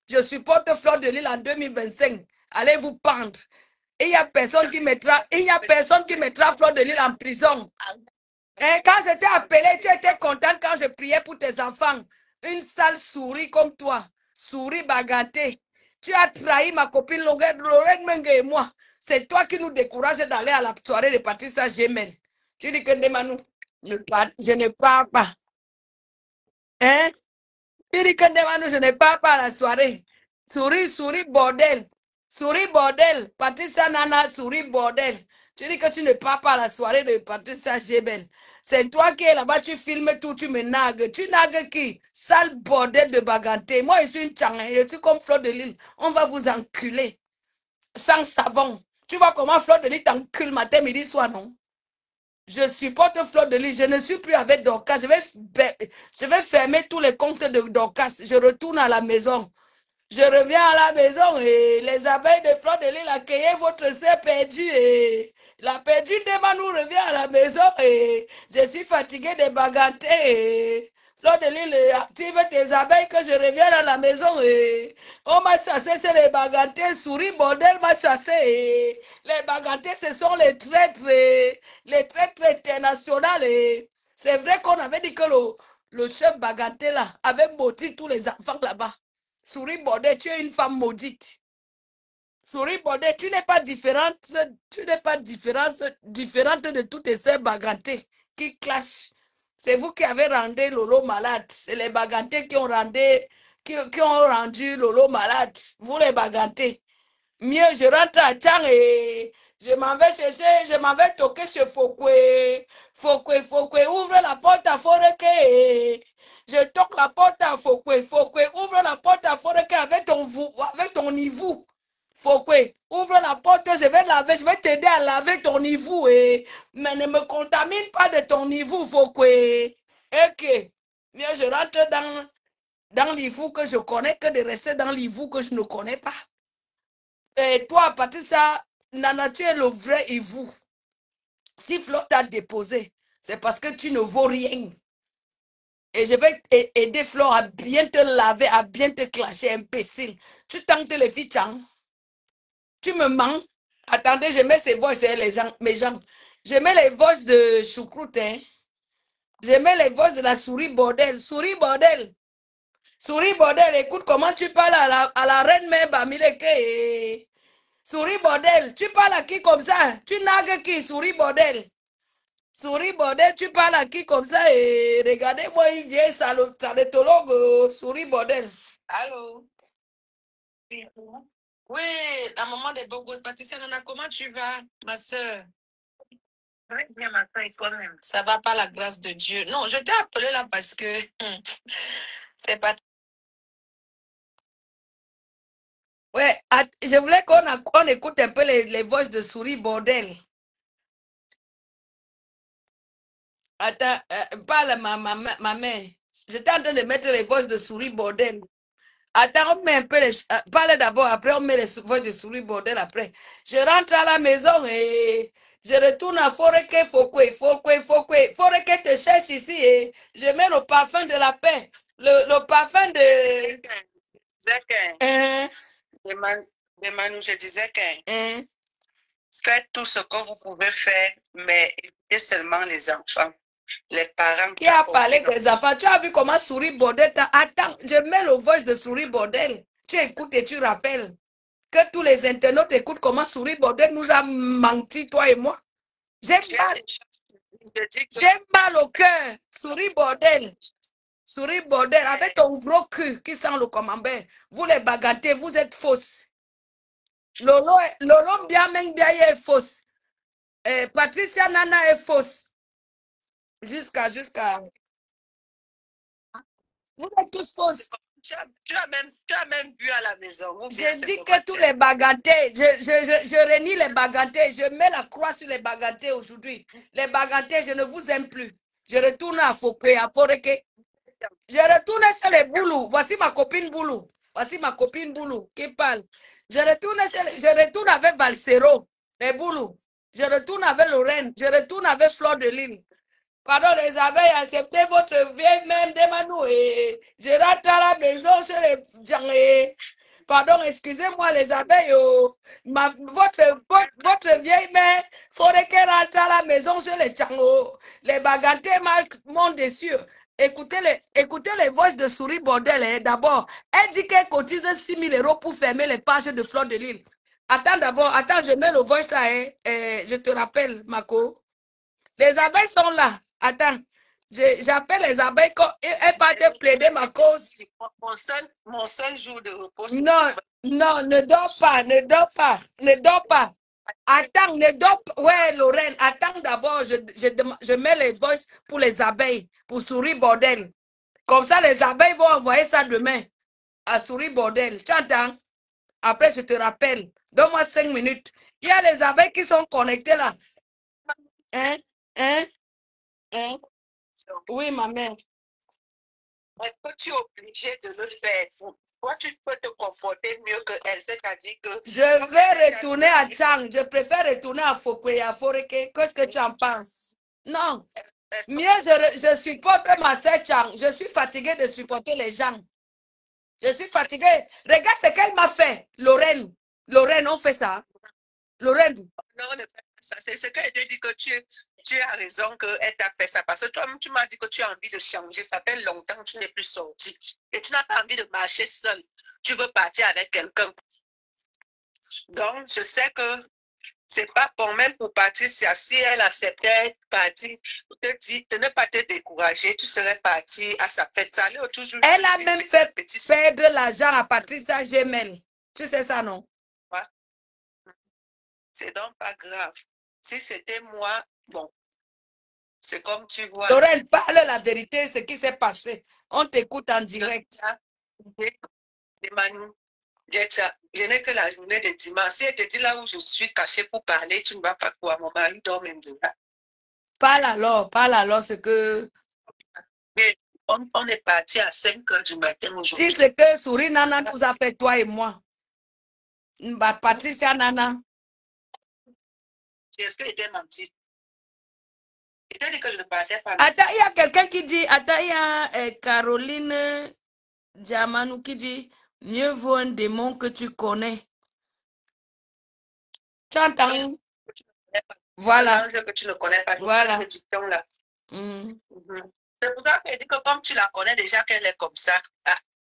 Je supporte Fleur de Lille en 2025. Allez vous pendre. Et il n'y a personne qui mettra Fleur de Lille en prison. Et quand je t'ai appelé, tu étais contente quand je priais pour tes enfants. Une sale souris comme toi. Souris bagantée. Tu as trahi ma copine Lorraine Menge et moi. C'est toi qui nous décourage d'aller à la soirée de Patricia Gemel. Tu dis que Ndemanou, je ne pars pas. Hein? Tu dis que Ndemanou, je ne pars pas à la soirée. Souris, bordel. Souris, bordel. Patricia Nana, souris, bordel. Tu dis que tu ne pars pas à la soirée de Patricia Gemel. C'est toi qui es là-bas, tu filmes tout, tu me nagues. Tu nagues qui? Sale bordel de baganté. Moi, je suis une tchang, je suis comme Fleur de Lille. On va vous enculer. Sans savon. Tu vois comment Fleur de Lille t'encule matin, midi, soir, non? Je supporte Fleur de Lille. Je ne suis plus avec Dorcas. Je vais fermer tous les comptes de Dorcas. Je retourne à la maison. Je reviens à la maison et les abeilles de fleur de lys accueillez votre sœur perdue et la perdue de nous revient à la maison et je suis fatiguée de baganter et fleur de lys active tes abeilles que je reviens à la maison et on m'a chassé chez les bagantés, souris bordel m'a chassé et les bagantés ce sont les traîtres internationaux et c'est vrai qu'on avait dit que le chef baganté là avait maudit tous les enfants là-bas. Souris Baudet, tu es une femme maudite. Souris Baudet, tu n'es pas différente, différente de toutes tes sœurs bagantées qui clashent. C'est vous qui avez rendu Lolo malade. C'est les bagantés qui ont rendu Lolo malade. Vous les bagantés. Mieux, je rentre à Tchang et je m'en vais toquer chez Fokwe. Fokwe, ouvre la porte à Foreke. Je toque la porte à Fokwe. Fokwe, ouvre la porte à Foreke avec ton niveau. Fokwe, ouvre la porte, je vais t'aider à laver ton niveau. Mais ne me contamine pas de ton niveau, Fokwe. Ok. Mieux, je rentre dans l'ivou que je connais que de rester dans l'ivou que je ne connais pas. Et toi, Patricia, Nana, tu es le vrai Ivou. Si Flo t'a déposé, c'est parce que tu ne vaux rien. Et je vais aider Flo à bien te laver, à bien te clasher, imbécile. Tu tentes les filles, Chang. Tu me mens. Attendez, je mets ces voix, mes gens. Je mets les voix de choucroute. Hein. Je mets les voix de la souris bordel. Souris bordel. Souris bordel, écoute comment tu parles à la reine mère Bamileke. Souris bordel, tu parles à qui comme ça? Tu nagues qui, souris bordel? Souris bordel, tu parles à qui comme ça? Et regardez-moi une vieille salétologue, souris bordel. Allô? Oui, la maman des beaux gosses. Patricia Nana, comment tu vas, ma soeur? Bien, ma soeur, et toi-même? Ça va par la grâce de Dieu. Non, je t'ai appelé là parce que c'est pas. Ouais, je voulais qu'on écoute un peu les voix de souris bordel. Attends, parle ma mère. J'étais en train de mettre les voix de souris bordel. Attends, on met un peu parle d'abord, après on met les voix de souris bordel après. Je rentre à la maison et je retourne à Foreke, Foreke te cherche ici et je mets le parfum de la paix. Le parfum de. Manu, je disais que faites tout ce que vous pouvez faire, mais évitez seulement les enfants. Les parents. Qui a parlé des enfants? Tu as vu comment souris bordel? Attends, je mets le voice de souris bordel. Tu écoutes et tu rappelles. Que tous les internautes écoutent comment souris bordel nous a menti, toi et moi. J'ai mal au cœur. Souris bordel. Souris bordel, avec ton gros cul qui sent le camembert. Vous les bagatez, vous êtes fausses. Lolo Biameng Biaye est fausse. Patricia Nana est fausse. Jusqu'à. Vous êtes tous fausses. Tu as même bu à la maison. Je dis que tous les bagattés, je renie les bagattés, je mets la croix sur les bagattés aujourd'hui. Les bagattés, je ne vous aime plus. Je retourne à Fokwe, à Foreke. Je retourne chez les Boulous. Voici ma copine Boulou. Voici ma copine Boulou qui parle. Je retourne avec Valsero, les Boulous. Je retourne avec Lorraine. Je retourne avec Fleur de Lille. Pardon, les abeilles, acceptez votre vieille même de Manou et je rentre à la maison chez les gens. Pardon, excusez-moi les abeilles. Votre vieille mère, il faudrait qu'elle rentre à la maison chez les gens. Les bagatelles m'ont déçu. Écoutez les voix de souris bordel. Hein, d'abord, elle dit qu'elle cotise 6 000 € pour fermer les pages de Fleur de Lille. Attends d'abord, je mets le voice là. Hein, je te rappelle, Mako. Les abeilles sont là. Attends, j'appelle les abeilles quand elles partent plaider ma cause. Mon seul jour de repos. Non, ne dors pas. Attends, ne dors pas. Ouais, Lorraine, attends d'abord. Je mets les voices pour les abeilles, pour souris bordel. Comme ça, les abeilles vont envoyer ça demain à souris bordel. Tu entends? Après, je te rappelle. Donne-moi 5 minutes. Il y a les abeilles qui sont connectées là. Hein? Oui, ma mère. Est-ce que tu es obligé de le faire? Toi, tu peux te comporter mieux qu'elle, c'est-à-dire que... Je vais retourner à Tchang. Je préfère retourner à Fokwe et à Foreke. Qu'est-ce que tu en penses? Non. Mieux, je supporte ma sœur Tchang. Je suis fatiguée de supporter les gens. Je suis fatiguée. Regarde ce qu'elle m'a fait. Lorraine, on fait ça. Lorraine. Non, on ne fait pas ça. C'est ce qu'elle t'a dit que tu as raison qu'elle t'a fait ça. Parce que toi, tu m'as dit que tu as envie de changer. Ça fait longtemps que tu n'es plus sorti. Et tu n'as pas envie de marcher seul. Tu veux partir avec quelqu'un. Donc, je sais que c'est pas bon même pour Patricia. Si elle acceptait de partir, de ne pas te décourager, tu serais parti à sa fête. Ça allait toujours. Elle a même fait perdre l'argent à Patricia Gemel. Tu sais ça, non? Ouais. C'est donc pas grave. Si c'était moi, bon, c'est comme tu vois. Lorraine, parle la vérité, ce qui s'est passé. On t'écoute en direct. Emmanuel, je n'ai que la journée de dimanche. Si elle te dit là où je suis cachée pour parler, tu ne vas pas quoi. Mon mari dort même de là. Parle alors ce que... On est parti à 5 h du matin aujourd'hui. Si ce que Souris Nana nous a fait, toi et moi. Patricia Nana. Est-ce qu'il était menti? Il t'a dit que je ne partais pas. Attends, il y a quelqu'un qui dit, attends, il y a Caroline Diamanou qui dit, mieux vaut un démon que tu connais. Tu entends? Voilà. Que tu ne connais pas. Voilà. Là. C'est pour ça qu'elle dit que comme tu la connais déjà qu'elle est comme ça,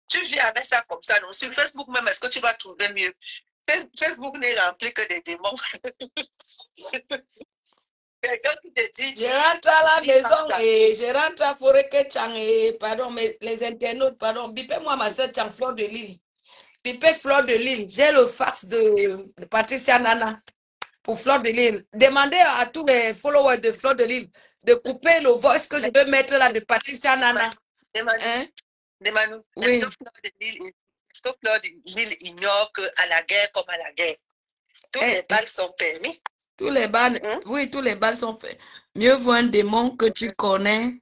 tu vis avec ça comme ça. Donc sur Facebook même, est-ce que tu vas trouver mieux? Facebook n'est rempli que des démons. Quelqu'un qui te dit... Je rentre à la maison et je rentre à Foreke Tchang et, pardon, mais les internautes, pardon, bipez-moi ma soeur Tchang, Fleur de Lille. Bipez Fleur de Lille. J'ai le fax de Patricia Nana pour Fleur de Lille. Demandez à tous les followers de Fleur de Lille de couper le voice que je peux mettre là de Patricia Nana. Hein? Oui. Est-ce que Fleur de Lille ignore qu'à la guerre comme à la guerre, tous les balles sont permis? Tous les balles, oui, tous les balles sont faits. Mieux vaut un démon que tu connais,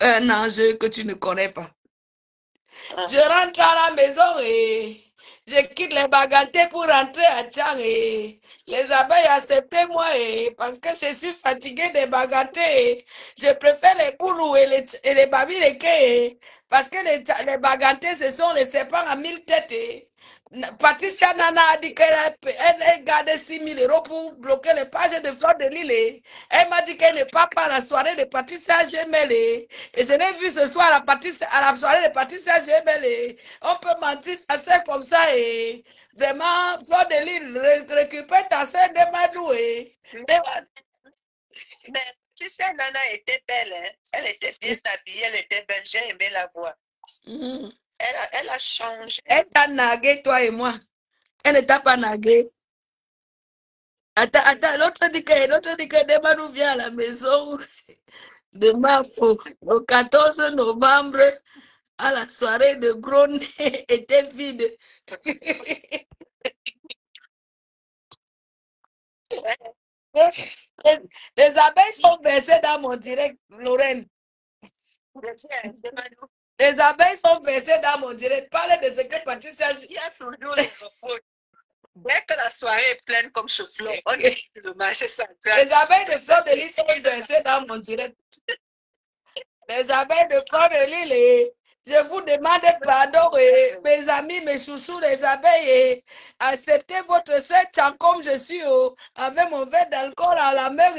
un ange que tu ne connais pas. Je rentre à la maison et je quitte les bagantés pour rentrer à Tchang et les abeilles acceptez moi et parce que je suis fatiguée des bagantés. Je préfère les boulous et les babilekés parce que les bagantés ce sont les serpents à 1000 têtes. Patricia Nana a dit qu'elle a gardé 6 000 € pour bloquer les pages de Fleur de Lille. Elle m'a dit qu'elle ne part pas à la soirée de Patricia Gemel. Et je l'ai vu ce soir à la soirée de Patricia Gemel. On peut mentir sa sœur comme ça. Et vraiment, Fleur de Lille, récupère ta sœur de Madou. Mais Patricia Nana était belle. Hein? Elle était bien habillée, elle était belle. J'ai aimé la voir. Elle a changé. Elle t'a nagué, toi et moi. Elle ne t'a pas nagué. Attends, l'autre dit que Demadou vient à la maison demain, au 14 novembre, à la soirée de gros nez était vide. Les abeilles sont versées dans mon direct, Lorraine. Les abeilles sont versées dans mon direct. Parlez de ce que Patricia... Il y a toujours les reproches. Dès que la soirée est pleine comme chauffeur, on est le marché central. Les abeilles de Fleur de Lille sont versées dans mon direct. Les abeilles de Fleur de Lille, je vous demande pardon, mes amis, mes chouchous, les abeilles, acceptez votre sœur comme je suis, avec mon verre d'alcool à la main,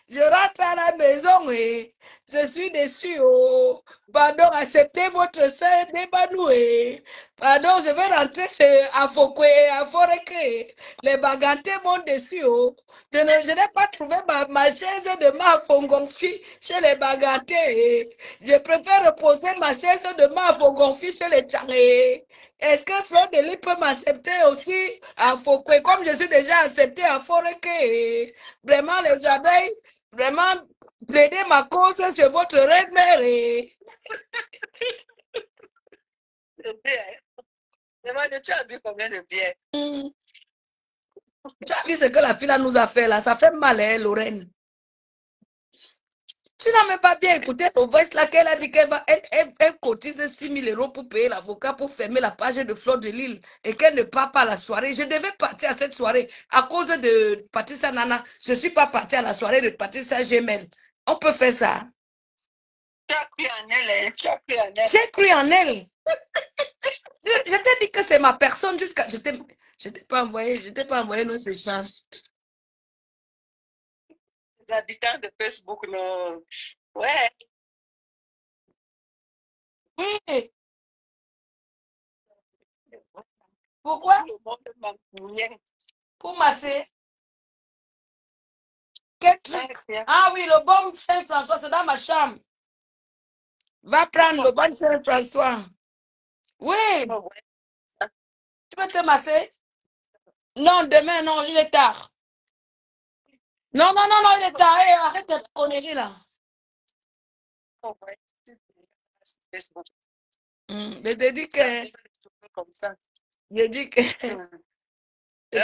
je rentre à la maison, je suis déçu, pardon, acceptez votre sœur, Debanou, pardon, je vais rentrer à Fokwe, à Foreke, les bagantés m'ont déçu, je n'ai pas trouvé ma chaise de ma Fongonfi chez les bagantés. Je préfère reposer ma chaise de ma Fongonfi chez les Tchangé. Est-ce que Fleur de Lille peut m'accepter aussi à Fokwe comme je suis déjà accepté à Foreke? Vraiment, les abeilles, vraiment, plaider ma cause sur votre reine mère. Tu as vu combien de bières? Tu as vu ce que la fille nous a fait là? Ça fait mal, hein, Lorraine? Tu n'as même pas bien écouté le voice là qu'elle a dit qu'elle va, elle cotise 6 000 € pour payer l'avocat pour fermer la page de Fleur de Lille et qu'elle ne part pas à la soirée. Je devais partir à cette soirée à cause de Patricia Nana. Je ne suis pas partie à la soirée de Patricia Gemel. On peut faire ça. Tu as cru en elle, hein? Tu as cru en elle. J'ai cru en elle. Je t'ai dit que c'est ma personne jusqu'à. Je t'ai pas envoyé nos échanges. Les habitants de Facebook, non. Ouais. Oui. Pourquoi? Pour masser. Quel truc? Ah oui, le bon Saint-François, c'est dans ma chambre. Va prendre le bon Saint-François. Oui. Tu veux te masser? Non, demain, non, il est tard. Non, non, non, non, il est tard. Hey, arrête tes conneries là. Je te dis que. Je dis que. Je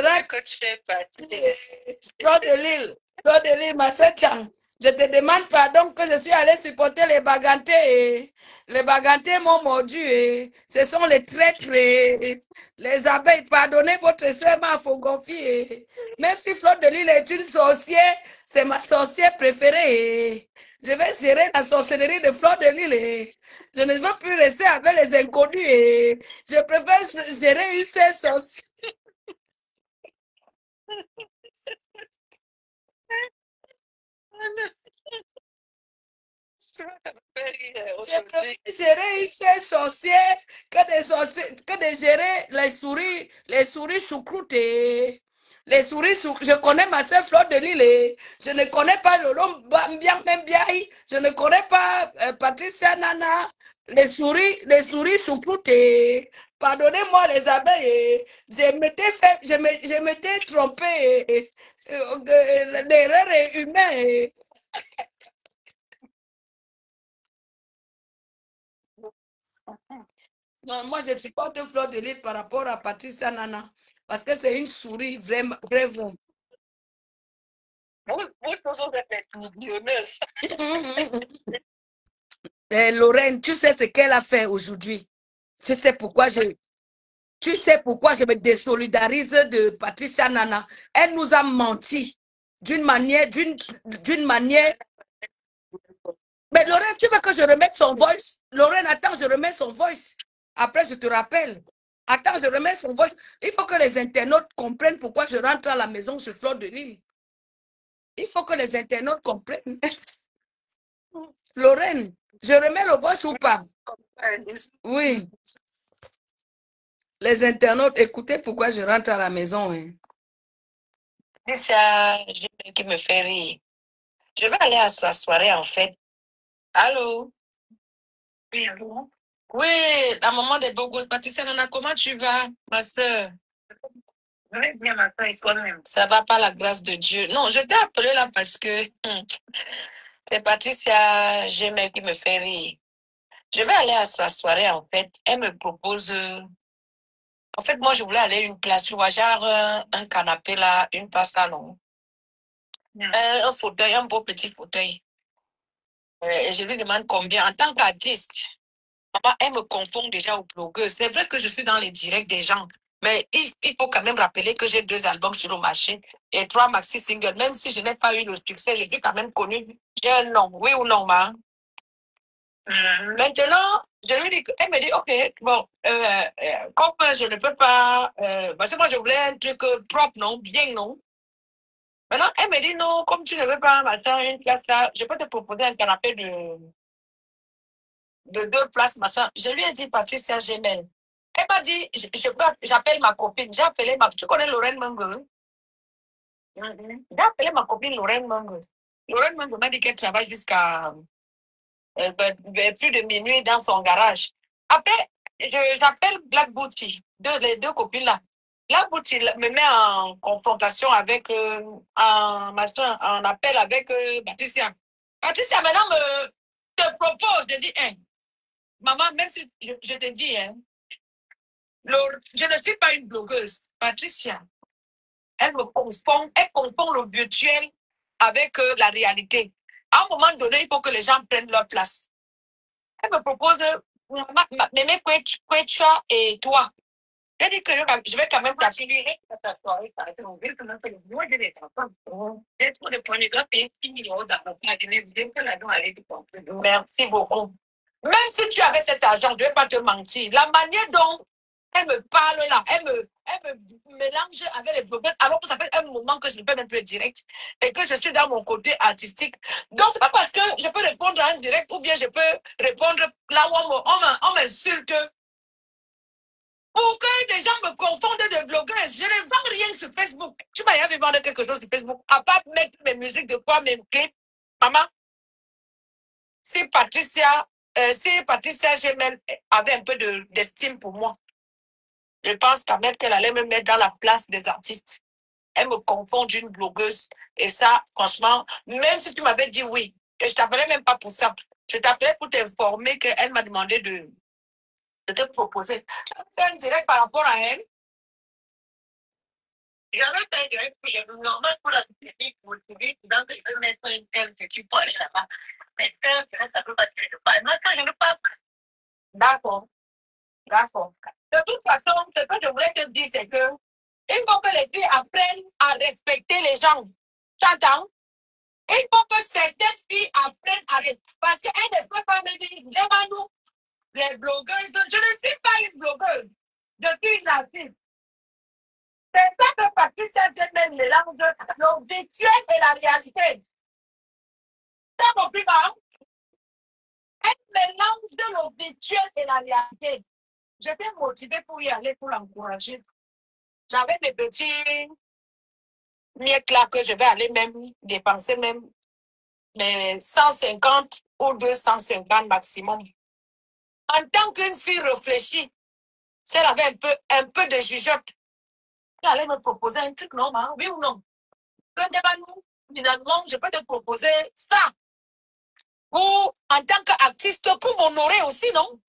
rate que tu es parti. Fleur de Lille. Fleur de Lille, ma sœur. Je te demande pardon que je suis allée supporter les Bagantés. Les Bagantés m'ont mordu. Ce sont les traîtres. Les abeilles. Pardonnez votre soeur m'a Fongonfi. Même si Fleur de Lille est une sorcière, c'est ma sorcière préférée. Je vais gérer la sorcellerie de Fleur de Lille. Je ne veux plus rester avec les inconnus. Je préfère gérer une seule sorcière. Je préfère gérer une seule sorcière que de gérer les souris choucroutes. Les souris choucroutes. Je connais ma soeur Fleur de Lille. Je ne connais pas Lolo Mbiaï. Je ne connais pas Patricia Nana. Les souris choucroutes. Pardonnez-moi les abeilles. Je m'étais trompé. L'erreur est humaine. Non, moi, je supporte Fleur de Lille par rapport à Patricia Nana. Parce que c'est une souris vraiment, vraiment. Lorraine, tu sais ce qu'elle a fait aujourd'hui. Tu sais pourquoi je me désolidarise de Patricia Nana. Elle nous a menti d'une manière. Mais Lorraine, tu veux que je remette son voice? Lorraine, attends, je remets son voice. Après, je te rappelle. Attends, je remets son voice. Il faut que les internautes comprennent pourquoi je rentre à la maison sur Fleur de Lille. Il faut que les internautes comprennent. Lorraine, je remets le voice ou pas? Oui. Les internautes, écoutez pourquoi je rentre à la maison. Hein. C'est qui me fait rire. Je vais aller à la soirée, en fait. Allô? Oui, allô? Oui, la maman des beaux gosses. Patricia Nana, comment tu vas, ma soeur? Je vais bien, ma soeur, et toi-même. Ça va par la grâce de Dieu. Non, je t'ai appelé là parce que c'est Patricia Gemel qui me fait rire. Je vais aller à sa soirée, en fait. Elle me propose... En fait, moi, je voulais aller à une place, tu vois, genre un canapé là, une place là, non? Un fauteuil, un beau petit fauteuil. Et je lui demande combien. En tant qu'artiste, maman, elle me confond déjà aux blogueuses. C'est vrai que je suis dans les directs des gens, mais il faut quand même rappeler que j'ai 2 albums sur le marché et 3 maxi singles. Même si je n'ai pas eu le succès, je suis quand même connue. J'ai un nom, oui ou non, ma? Maintenant, je lui dis, elle me dit, OK, bon, comme je ne peux pas, parce que moi je voulais un truc propre, non, bien, non. Maintenant, elle me dit, non, comme tu ne veux pas machin, une place là, je peux te proposer un canapé de 2 places, machin. Je lui ai dit, Patricia Gemel. Elle m'a dit, j'appelle ma copine. J'ai appelé tu connais Lorraine Mango? J'ai appelé ma copine Lorraine Mango. Lorraine Mango m'a dit qu'elle travaille jusqu'à plus de minuit dans son garage. Après, j'appelle Black Booty, les 2 copines là. Black Booty me met en confrontation avec, en appel avec Patricia. Patricia maintenant te propose de dire, hein, maman, même si je te dis, hein, je ne suis pas une blogueuse. Patricia, elle confond le virtuel avec la réalité. À un moment donné, il faut que les gens prennent leur place. Elle me propose, Mémé Quechua et toi. Elle dit que je vais quand même continuer ta soirée. J'ai trop de pornographe et 10 millions dans mon panier. Merci beaucoup. Même si tu avais cet argent, je ne vais pas te mentir. La manière dont elle me parle là, elle me mélange avec les blogueurs, alors que ça fait un moment que je ne peux même plus direct et que je suis dans mon côté artistique. Donc, c'est pas parce que je peux répondre en direct ou bien je peux répondre là où on m'insulte. Pour que des gens me confondent de blogueuse, je ne vends rien sur Facebook. Tu m'as jamais vendre quelque chose sur Facebook, à part mettre mes musiques de quoi, mes clips. Maman, si Patricia Gemel avait un peu d'estime pour moi, je pense quand même qu'elle allait me mettre dans la place des artistes. Elle me confond d'une blogueuse. Et ça, franchement, même si tu m'avais dit oui, et je ne t'appelais même pas pour ça, je t'appelais pour t'informer qu'elle m'a demandé de te proposer. Je vais faire un direct par rapport à elle. J'avais fait un direct, c'est normal pour la société, pour le public, donc je vais mettre une telle que tu peux aller là-bas. Mais ça ne peut pas être. Moi, quand je ne parle pas. D'accord. D'accord. De toute façon, ce que je voulais te dire, c'est que il faut que les filles apprennent à respecter les gens. Tu entends? Il faut que certaines filles apprennent à respecter. Parce qu'elles ne peuvent pas me dire, devant nous, les blogueuses. Je ne suis pas une blogueuse. Je suis une artiste. C'est ça que Patricia Gemel mélange le virtuel et la réalité. T'as compris, maman? Elle mélange le virtuel et la réalité. J'étais motivée pour y aller, pour l'encourager. J'avais mes petits miettes là que je vais aller même dépenser même mais 150 ou 250 maximum. En tant qu'une fille réfléchie, si elle avait un peu de jugeote, elle allait me proposer un truc normal, oui ou non? Finalement, je peux te proposer ça. Ou en tant qu'artiste, pour m'honorer aussi, non?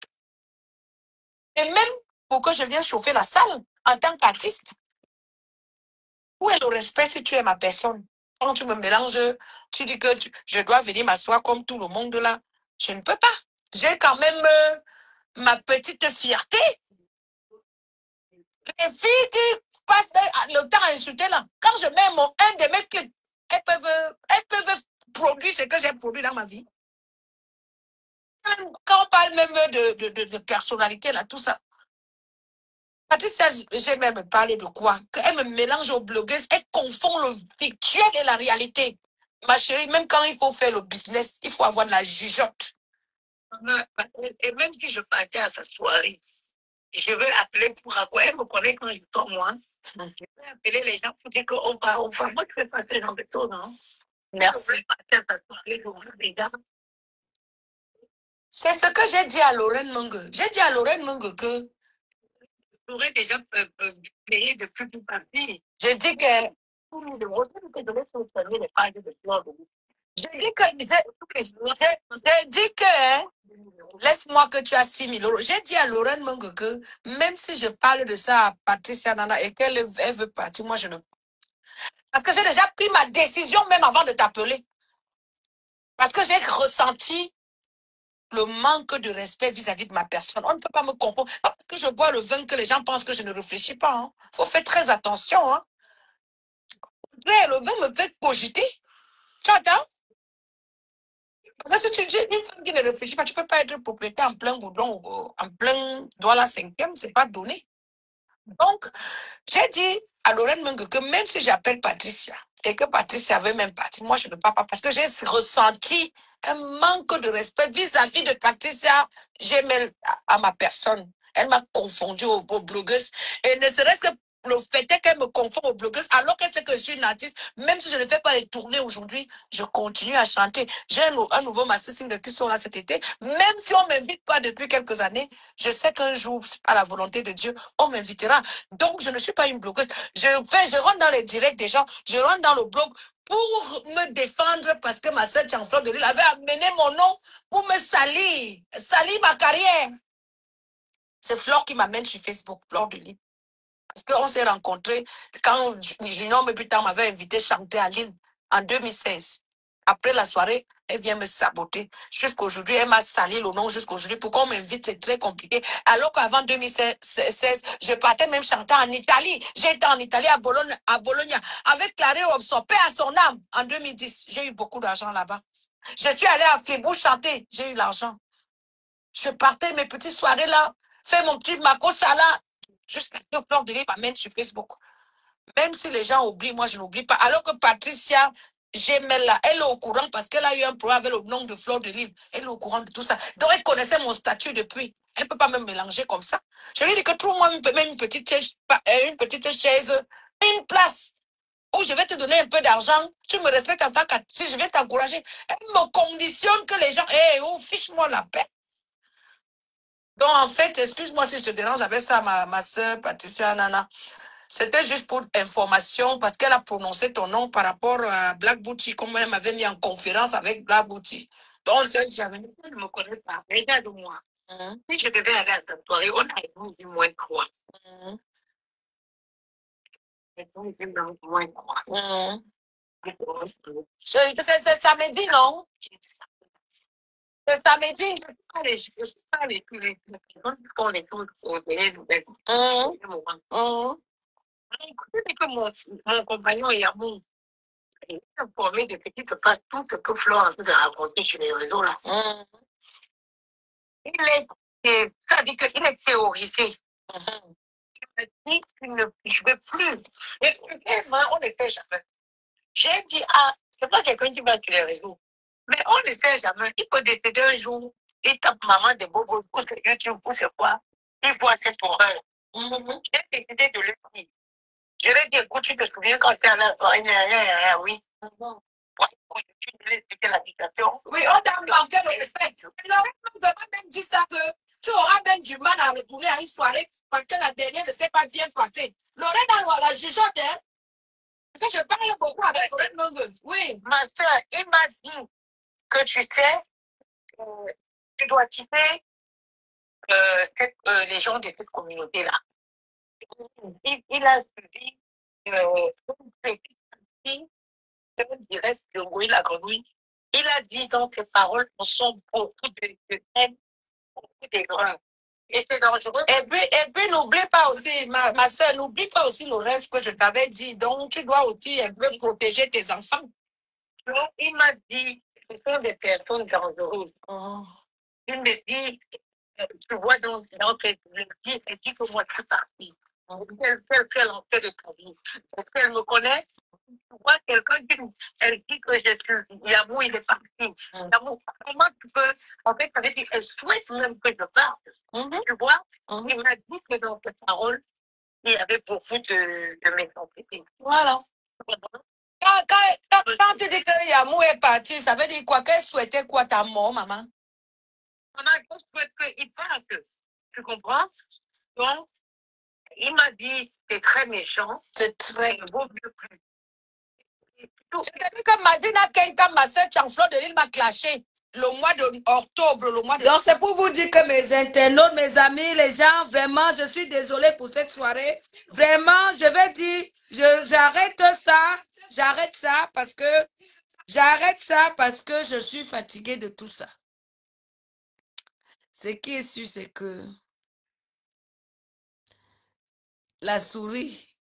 Et même pour que je vienne chauffer la salle en tant qu'artiste. Où est le respect si tu es ma personne? Quand tu me mélanges, tu dis que je dois venir m'asseoir comme tout le monde là. Je ne peux pas. J'ai quand même ma petite fierté. Les filles qui passent le temps à insulter là, quand je mets un de mes clips, elles peuvent produire ce que j'ai produit dans ma vie. Quand on parle même de personnalité là, tout ça. Patricia, j'ai même parlé de quoi? Elle me mélange aux blogueuses, elle confond le virtuel et la réalité. Ma chérie, même quand il faut faire le business, il faut avoir de la jugeote. Et même si je partais à sa soirée, je veux appeler pour quoi elle me connaît quand je sors moi. Je vais appeler les gens pour dire qu'on va. Moi, je fais pas ce genre de choses. Hein. Merci. C'est ce que j'ai dit à Lorraine Mungue. J'ai dit à Lorraine Mungue que j'aurais déjà payé de plus de papier. J'ai dit que j'ai dit que laisse-moi que tu as 6 000 euros. J'ai dit à Lorraine Mungue que même si je parle de ça à Patricia Nana et qu'elle veut partir, moi je ne. Parce que j'ai déjà pris ma décision même avant de t'appeler. Parce que j'ai ressenti le manque de respect vis-à-vis de ma personne. On ne peut pas me confondre. Parce que je bois le vin que les gens pensent que je ne réfléchis pas. Hein. Faut faire très attention. Hein. Le vin me fait cogiter. Tu entends? Parce que si tu dis une femme qui ne réfléchit pas, tu ne peux pas être propriétaire en plein goudron, en plein Douala 5e, ce n'est pas donné. Donc, j'ai dit à Lorraine Mungue que même si j'appelle Patricia et que Patricia veut même partir, moi je ne pars pas parce que j'ai ressenti un manque de respect vis-à-vis de Patricia Gemel à ma personne. Elle m'a confondu aux blogueuses et ne serait-ce que le fait est qu'elle me confond aux blogueuses alors qu'elle sait que je suis une artiste, même si je ne fais pas les tournées aujourd'hui, je continue à chanter. J'ai un nouveau master singer qui sort là cet été, même si on ne m'invite pas depuis quelques années, je sais qu'un jour, à la volonté de Dieu, on m'invitera. Donc, je ne suis pas une blogueuse. Je rentre dans les directs des gens, je rentre dans le blog pour me défendre parce que ma soeur Tianfleur de Lille avait amené mon nom pour me salir ma carrière. C'est Flore qui m'amène sur Facebook, Flore de Lille. Parce qu'on s'est rencontrés quand Junior Mébutin m'avait invité à chanter à Lille. en 2016. Après la soirée, elle vient me saboter. Jusqu'aujourd'hui, elle m'a sali le nom jusqu'aujourd'hui. Pourquoi on m'invite, c'est très compliqué. Alors qu'avant 2016, je partais même chanter en Italie. J'ai été en Italie, à Bologna, avec Claré Robson, paix à son âme, en 2010. J'ai eu beaucoup d'argent là-bas. Je suis allée à Fribourg chanter, j'ai eu l'argent. Je partais mes petites soirées là, faire mon petit makosa là, jusqu'à ce que Fleur de Lys m'amène sur Facebook. Même si les gens oublient, moi je n'oublie pas. Alors que Patricia Gemel là, elle est au courant parce qu'elle a eu un problème avec le nom de Fleur de Lys. Elle est au courant de tout ça. Donc elle connaissait mon statut depuis. Elle ne peut pas me mélanger comme ça. Je lui ai dit que trouve-moi même une petite chaise, une place où je vais te donner un peu d'argent. Tu me respectes en tant qu'artiste, je vais t'encourager. Elle me conditionne que les gens, fiche-moi la paix. Donc, en fait, excuse-moi si je te dérange avec ça, ma soeur Patricia Nana. C'était juste pour information parce qu'elle a prononcé ton nom par rapport à Black Booty, comme elle m'avait mis en conférence avec Black Booty. Donc, c'est jamais. Je ne me connais pas. Regarde-moi. Si je devais aller à cette soirée, on a du moins 3. Moins 3. C'est samedi, non? C'est samedi. Je ne sais pas les qu'on est tous au délai. Écoutez que mon compagnon Yamou est informé de petites phrases, tout ce que Flore a pu raconter sur les réseaux là. Ça dit qu'il est théorisé. Il dit qu'il ne veut plus. Et on ne fait jamais. J'ai dit, c'est pas quelqu'un qui va sur les réseaux. Mais on ne sait jamais. Il peut décider un jour, il tape maman de Bobo, ou sur YouTube, ou c'est quoi. Il voit cette horreur. J'ai décidé de le dire. Je vais dire, écoute, tu te souviens quand tu es à la soirée, oui. C'était l'application. Oui, on t'a manqué le respect. Lorraine nous a même dit ça que tu auras même du mal à retourner à une soirée parce que la dernière ne s'est pas bien passée. Lorraine a la jugeote, hein. Parce que je parle beaucoup avec Lorraine Longue. Oui. Ma soeur, il m'a dit que tu sais, tu dois quitter les gens de cette communauté-là. Il a suivi une petite fille direct de Gouy la grenouille. Il a dit dans ses paroles qu'on sent beaucoup de haine, beaucoup d'erreurs. Et c'est dangereux. Et puis n'oublie pas aussi, ma soeur, n'oublie pas aussi le rêve que je t'avais dit. Donc, tu dois aussi un peu protéger tes enfants. Donc, il m'a dit, ce sont des personnes dangereuses. Il me dit, tu vois dans tes vie, elle dit que moi, je suis partie. Quelle en fait de ta vie? Est-ce qu'elle me connaît? Tu vois quelqu'un qui elle dit que je suis Yamou, il est parti. Yamou, comment tu peux, en fait, elle souhaite même que je parte. Tu vois? Il m'a dit que dans ses paroles, il y avait beaucoup de méchanceté. Voilà. Quand tu dis que Yamou est parti, ça veut dire quoi? Qu'elle souhaitait quoi, ta mort, maman? Maman, je souhaite qu'il parte. Tu comprends? Donc, il m'a dit, c'est très méchant. C'est très. Il vaut mieux plus. C'est-à-dire que Madina Kenka, ma soeur Chanfleur de Lille m'a clashé le mois d'octobre. Donc, c'est pour vous dire que mes internautes, mes amis, les gens, vraiment, je suis désolée pour cette soirée. Vraiment, je vais dire, j'arrête ça parce que je suis fatiguée de tout ça. Ce qui est sûr, c'est que la souris,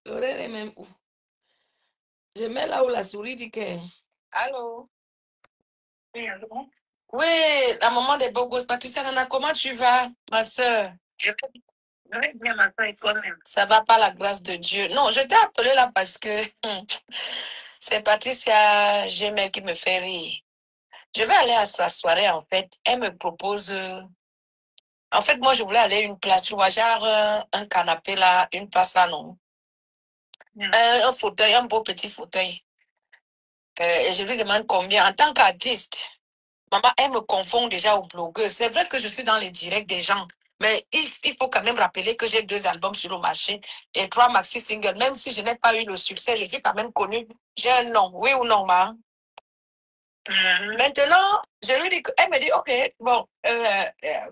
Lorraine est même où? Je mets là où la souris dit que... Allô? Oui, la maman des beaux gosses. Patricia Nana, comment tu vas, ma soeur? Je vais bien, ma soeur, et toi-même. Ça va par la grâce de Dieu. Non, je t'ai appelé là parce que c'est Patricia Gemel qui me fait rire. Je vais aller à sa soirée, en fait. Elle me propose... En fait, moi, je voulais aller à une place, tu vois, genre un canapé là, une place là, non? Un fauteuil, un beau petit fauteuil. Et je lui demande combien. En tant qu'artiste, maman, elle me confond déjà aux blogueuses. C'est vrai que je suis dans les directs des gens, mais il faut quand même rappeler que j'ai 2 albums sur le marché et 3 maxi singles. Même si je n'ai pas eu le succès, je suis quand même connue. J'ai un nom, oui ou non, ma? Maintenant, je lui dis, elle me dit, ok, bon,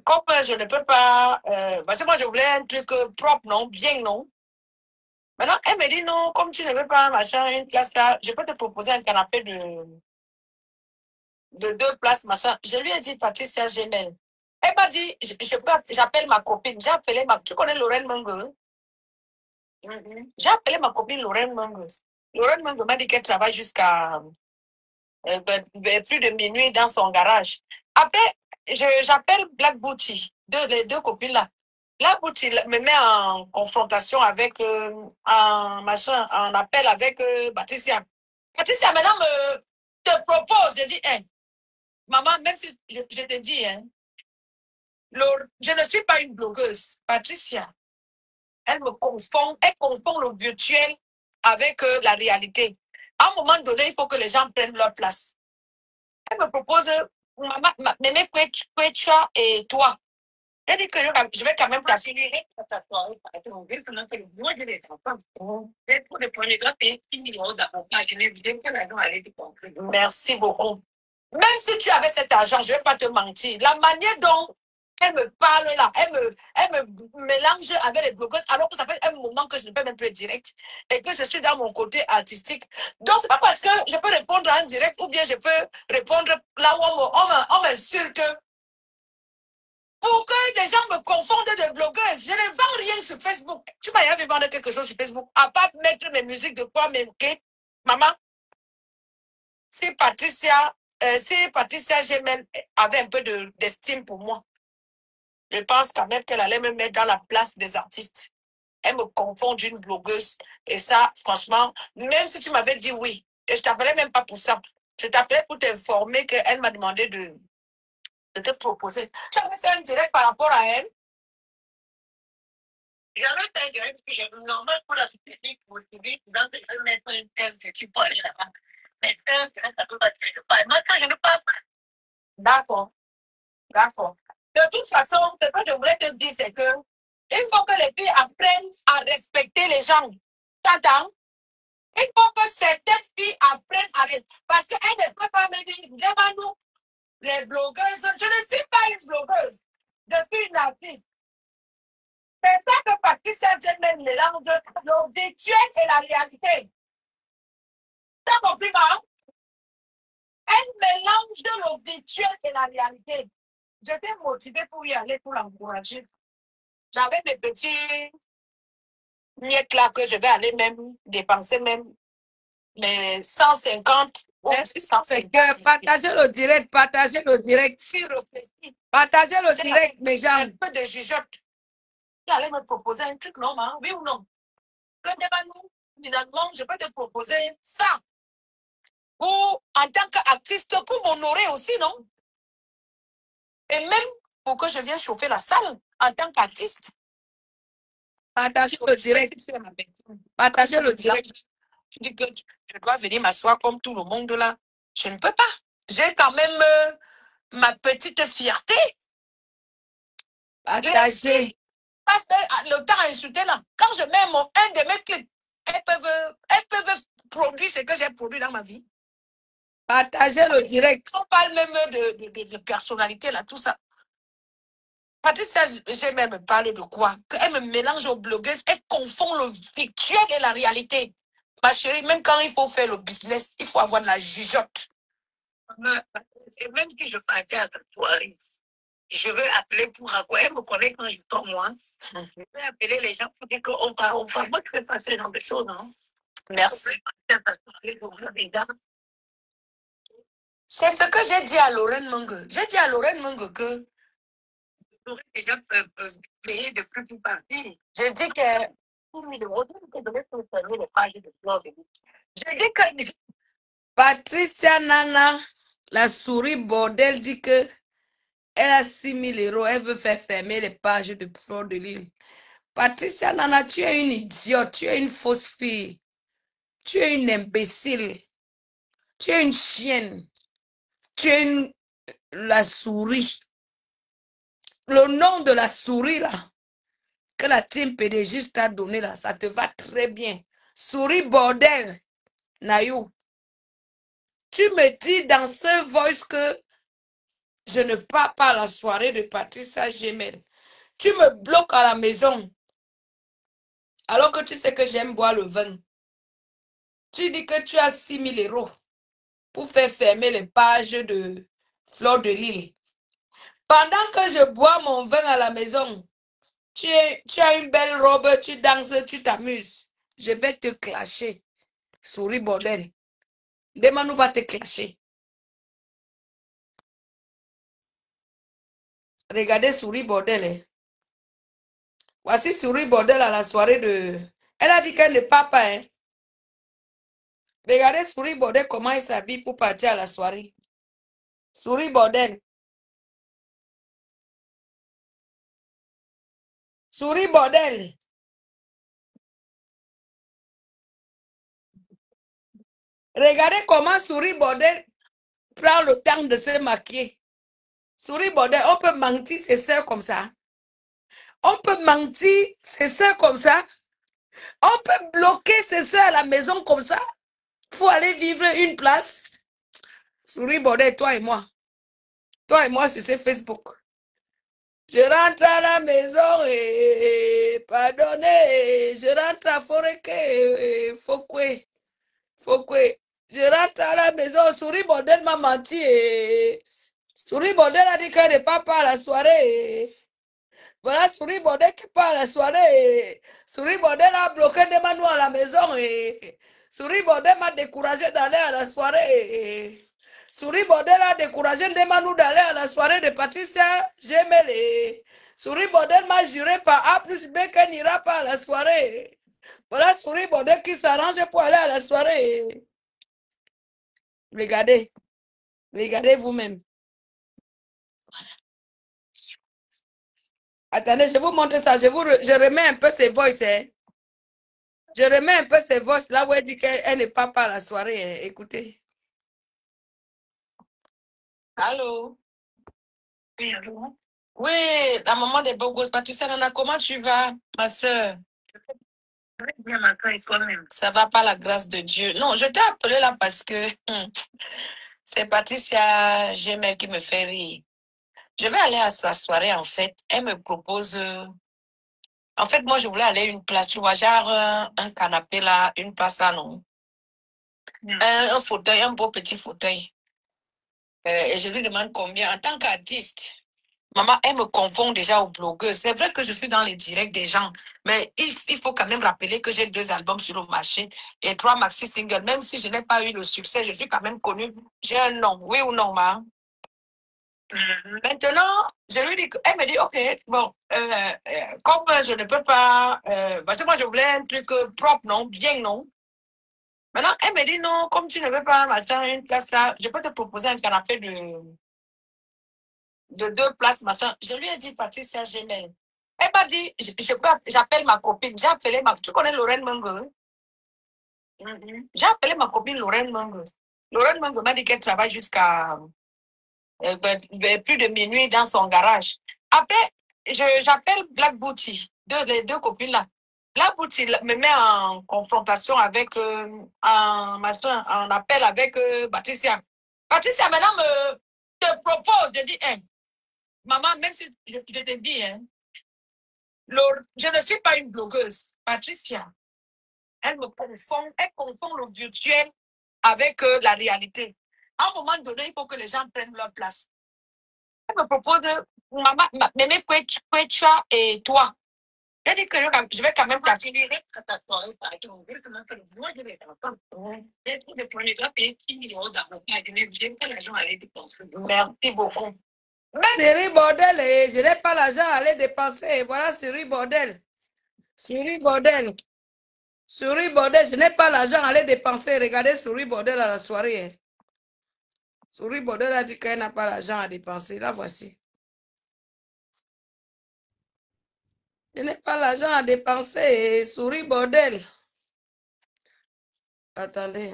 comme je ne peux pas, parce que moi je voulais un truc propre, non, bien, non. Maintenant, elle me dit, non, comme tu ne veux pas, machin, une classe là, je peux te proposer un canapé de 2 places, machin. Je lui ai dit, Patricia Gemel. Elle m'a dit, j'appelle ma copine. J'ai appelé tu connais Lorraine Mungo? J'ai appelé ma copine Lorraine Mungo. Lorraine Mungo m'a dit qu'elle travaille jusqu'à plus de minuit dans son garage. Après, j'appelle Black Booty, les deux copines là. Black Booty me met en confrontation avec, en appel avec Patricia. Patricia maintenant te propose, je dis, hey, maman, même si je te dis, hein, je ne suis pas une blogueuse. Patricia, elle confond le virtuel avec la réalité. À un moment donné, il faut que les gens prennent leur place. Elle me propose, Mémé Quechua et toi. Elle dit que je vais quand même t'assurer. Merci beaucoup. Même si tu avais cet argent, je ne vais pas te mentir. La manière dont elle me parle là, elle me mélange avec les blogueuses, alors que ça fait un moment que je ne peux même plus direct et que je suis dans mon côté artistique. Donc, c'est pas parce que je peux répondre en direct ou bien je peux répondre là où on m'insulte. Pour que des gens me confondent de blogueuse, je ne vends rien sur Facebook. Tu vas y aller vendre quelque chose sur Facebook, à part mettre mes musiques de quoi, mes clés. Maman, si Patricia Gemel avait un peu d'estime pour moi, je pense quand même qu'elle allait me mettre dans la place des artistes. Elle me confond d'une blogueuse. Et ça, franchement, même si tu m'avais dit oui, et je t'appelais même pas pour ça, je t'appelais pour t'informer qu'elle m'a demandé de te proposer. J'avais fait un direct par rapport à elle. J'avais fait un direct que j'ai normal pour la société, pour le public, dans mettre une thèse qui peut aller là-bas. Mais ça peut pas être. Moi, quand je ne parle pas. D'accord. D'accord. De toute façon, ce que je voulais te dire, c'est que il faut que les filles apprennent à respecter les gens. T'entends? Il faut que certaines filles apprennent à respecter. Parce qu'elles ne peuvent pas me dire, devant nous, les blogueuses. Je ne suis pas une blogueuse. Je suis une artiste. C'est ça que Patricia Gemel mélange le virtuel et la réalité. T'as compris, maman? Elle mélange le virtuel et la réalité. J'étais motivée pour y aller, pour l'encourager. J'avais mes petits miettes là que je vais aller même dépenser même les 150. Partagez le direct, partagez le direct. Partagez le direct, mes gens. Un peu de jugeote. Tu allais me proposer un truc, non, maman? Oui ou non? Finalement, je peux te proposer ça. Ou en tant qu'artiste, pour m'honorer aussi, non? Et même pour que je vienne chauffer la salle en tant qu'artiste. Partagez le direct. Partagez le direct. Tu dis que je dois venir m'asseoir comme tout le monde là. Je ne peux pas. J'ai quand même ma petite fierté. Partagez. Parce que le temps est insulté là. Quand je mets un de mes clips, elles peuvent produire ce que j'ai produit dans ma vie. Partagez le direct. On parle même de personnalité là, tout ça. Patricia, j'ai même parlé de quoi? Elle me mélange aux blogueuses, elle confond le virtuel et la réalité. Ma chérie, même quand il faut faire le business, il faut avoir de la jugeote. Et même si je fais un cas à cette soirée, je veux appeler pour avoir. Elle me connaît quand je tombe, moi. Je vais appeler les gens pour dire qu'on va. Moi, je fais passer dans des choses, non? Merci. C'est ce que j'ai dit à Lorraine Mungo. J'ai dit à Lorraine Mungo que les gens peuvent payer de plus pour partir. J'ai dit que Patricia Nana, la souris bordel, dit que elle a 6 000 €. Elle veut faire fermer les pages de Fleur de Lille. Patricia Nana, tu es une idiote. Tu es une fausse fille. Tu es une imbécile. Tu es une chienne. Tu es la souris. Le nom de la souris, là, que la team PDG t'a donné, là, ça te va très bien. Souris bordel. Nayou. Tu me dis dans ce voice que je ne pars pas à la soirée de Patricia Gemel. Tu me bloques à la maison. Alors que tu sais que j'aime boire le vin. Tu dis que tu as 6 000 € pour faire fermer les pages de Fleur de Lille. Pendant que je bois mon vin à la maison, tu as une belle robe, tu danses, tu t'amuses. Je vais te clasher. Souris bordel. Demain, nous va te clasher. Regardez Souris bordel. Hein. Voici Souris bordel à la soirée de... Elle a dit qu'elle ne part pas. Hein. Regardez Souris bordel comment il s'habille pour partir à la soirée. Souris bordel. Souris bordel. Regardez comment Souris bordel prend le temps de se maquiller. Souris bordel, on peut mentir ses soeurs comme ça. On peut mentir ses soeurs comme ça. On peut bloquer ses soeurs à la maison comme ça pour aller vivre une place. Souris bordel, toi et moi. Toi et moi sur ce Facebook. Je rentre à la maison et pardonnez, je rentre à Foreké, Fokwe. Je rentre à la maison, Souris bordel m'a menti. Souris bordel a dit qu'elle n'est pas à la soirée. Voilà, Souris bordel qui part à la soirée. Souris bordel a bloqué des manous à la maison. Souris bordel m'a découragé d'aller à la soirée. Souris bordel a découragé des manous d'aller à la soirée de Patricia Gemel. Souris bordel m'a juré par A plus B qu'elle n'ira pas à la soirée. Voilà, Souris bordel qui s'arrange pour aller à la soirée. Regardez. Regardez vous-même. Attendez, je vous montre ça. Je remets un peu ses voices. Hein. Je remets un peu ses voices là où elle dit qu'elle n'est pas à la soirée. Hein. Écoutez. Allô? Oui, allô? Oui, la maman des beaux gosses. Patricia Nana, comment tu vas, ma soeur? Ça va par la grâce de Dieu. Non, je t'ai appelé là parce que c'est Patricia Gemel qui me fait rire. Je vais aller à sa soirée, en fait. Elle me propose... En fait, moi, je voulais aller à une place, tu vois, genre un canapé là, une place là, non? Un fauteuil, un beau petit fauteuil. Et je lui demande combien. En tant qu'artiste, maman, elle me confond déjà aux blogueuses. C'est vrai que je suis dans les directs des gens, mais il faut quand même rappeler que j'ai 2 albums sur le marché et 3 maxi singles. Même si je n'ai pas eu le succès, je suis quand même connue. J'ai un nom, oui ou non, ma? Maintenant, je lui dis, elle me dit, ok, bon, comme je ne peux pas, parce que moi je voulais un truc propre, non, bien, non. Maintenant, elle me dit, non, comme tu ne veux pas, machin, une place là, je peux te proposer un canapé de 2 places, machin. Je lui ai dit, Patricia Gemel. Elle m'a dit, j'appelle ma copine. J'ai appelé tu connais Lorraine Mungo? J'ai appelé ma copine Lorraine Mungo. Lorraine Mungo m'a dit qu'elle travaille jusqu'à plus de minuit dans son garage. Après, j'appelle Black Booty, les 2 copines là. Black Booty me met en confrontation avec, en appel avec Patricia. Patricia maintenant te propose, je dis, hey, maman, même si je te dis, hein, je ne suis pas une blogueuse. Patricia, elle confond le virtuel avec la réalité. À un moment donné, il faut que les gens prennent leur place. Elle me propose, maman, Mémé Quechua et toi. Elle dit que je vais quand même continuer à ta soirée, par exemple. Moi, je vais t'entendre. Je prenais pas payer 6 000 € d'avocat. Je n'ai pas l'argent à aller dépenser. Merci beaucoup. Souris bordel, je n'ai pas l'argent à aller dépenser. Voilà, Souris bordel. Souris bordel. Souris bordel, je n'ai pas l'argent à aller dépenser. Regardez Souris bordel à la soirée. Hein. Souris bordel a dit qu'elle n'a pas l'argent à dépenser. La voici. Je n'ai pas l'argent à dépenser. Souris bordel. Attendez.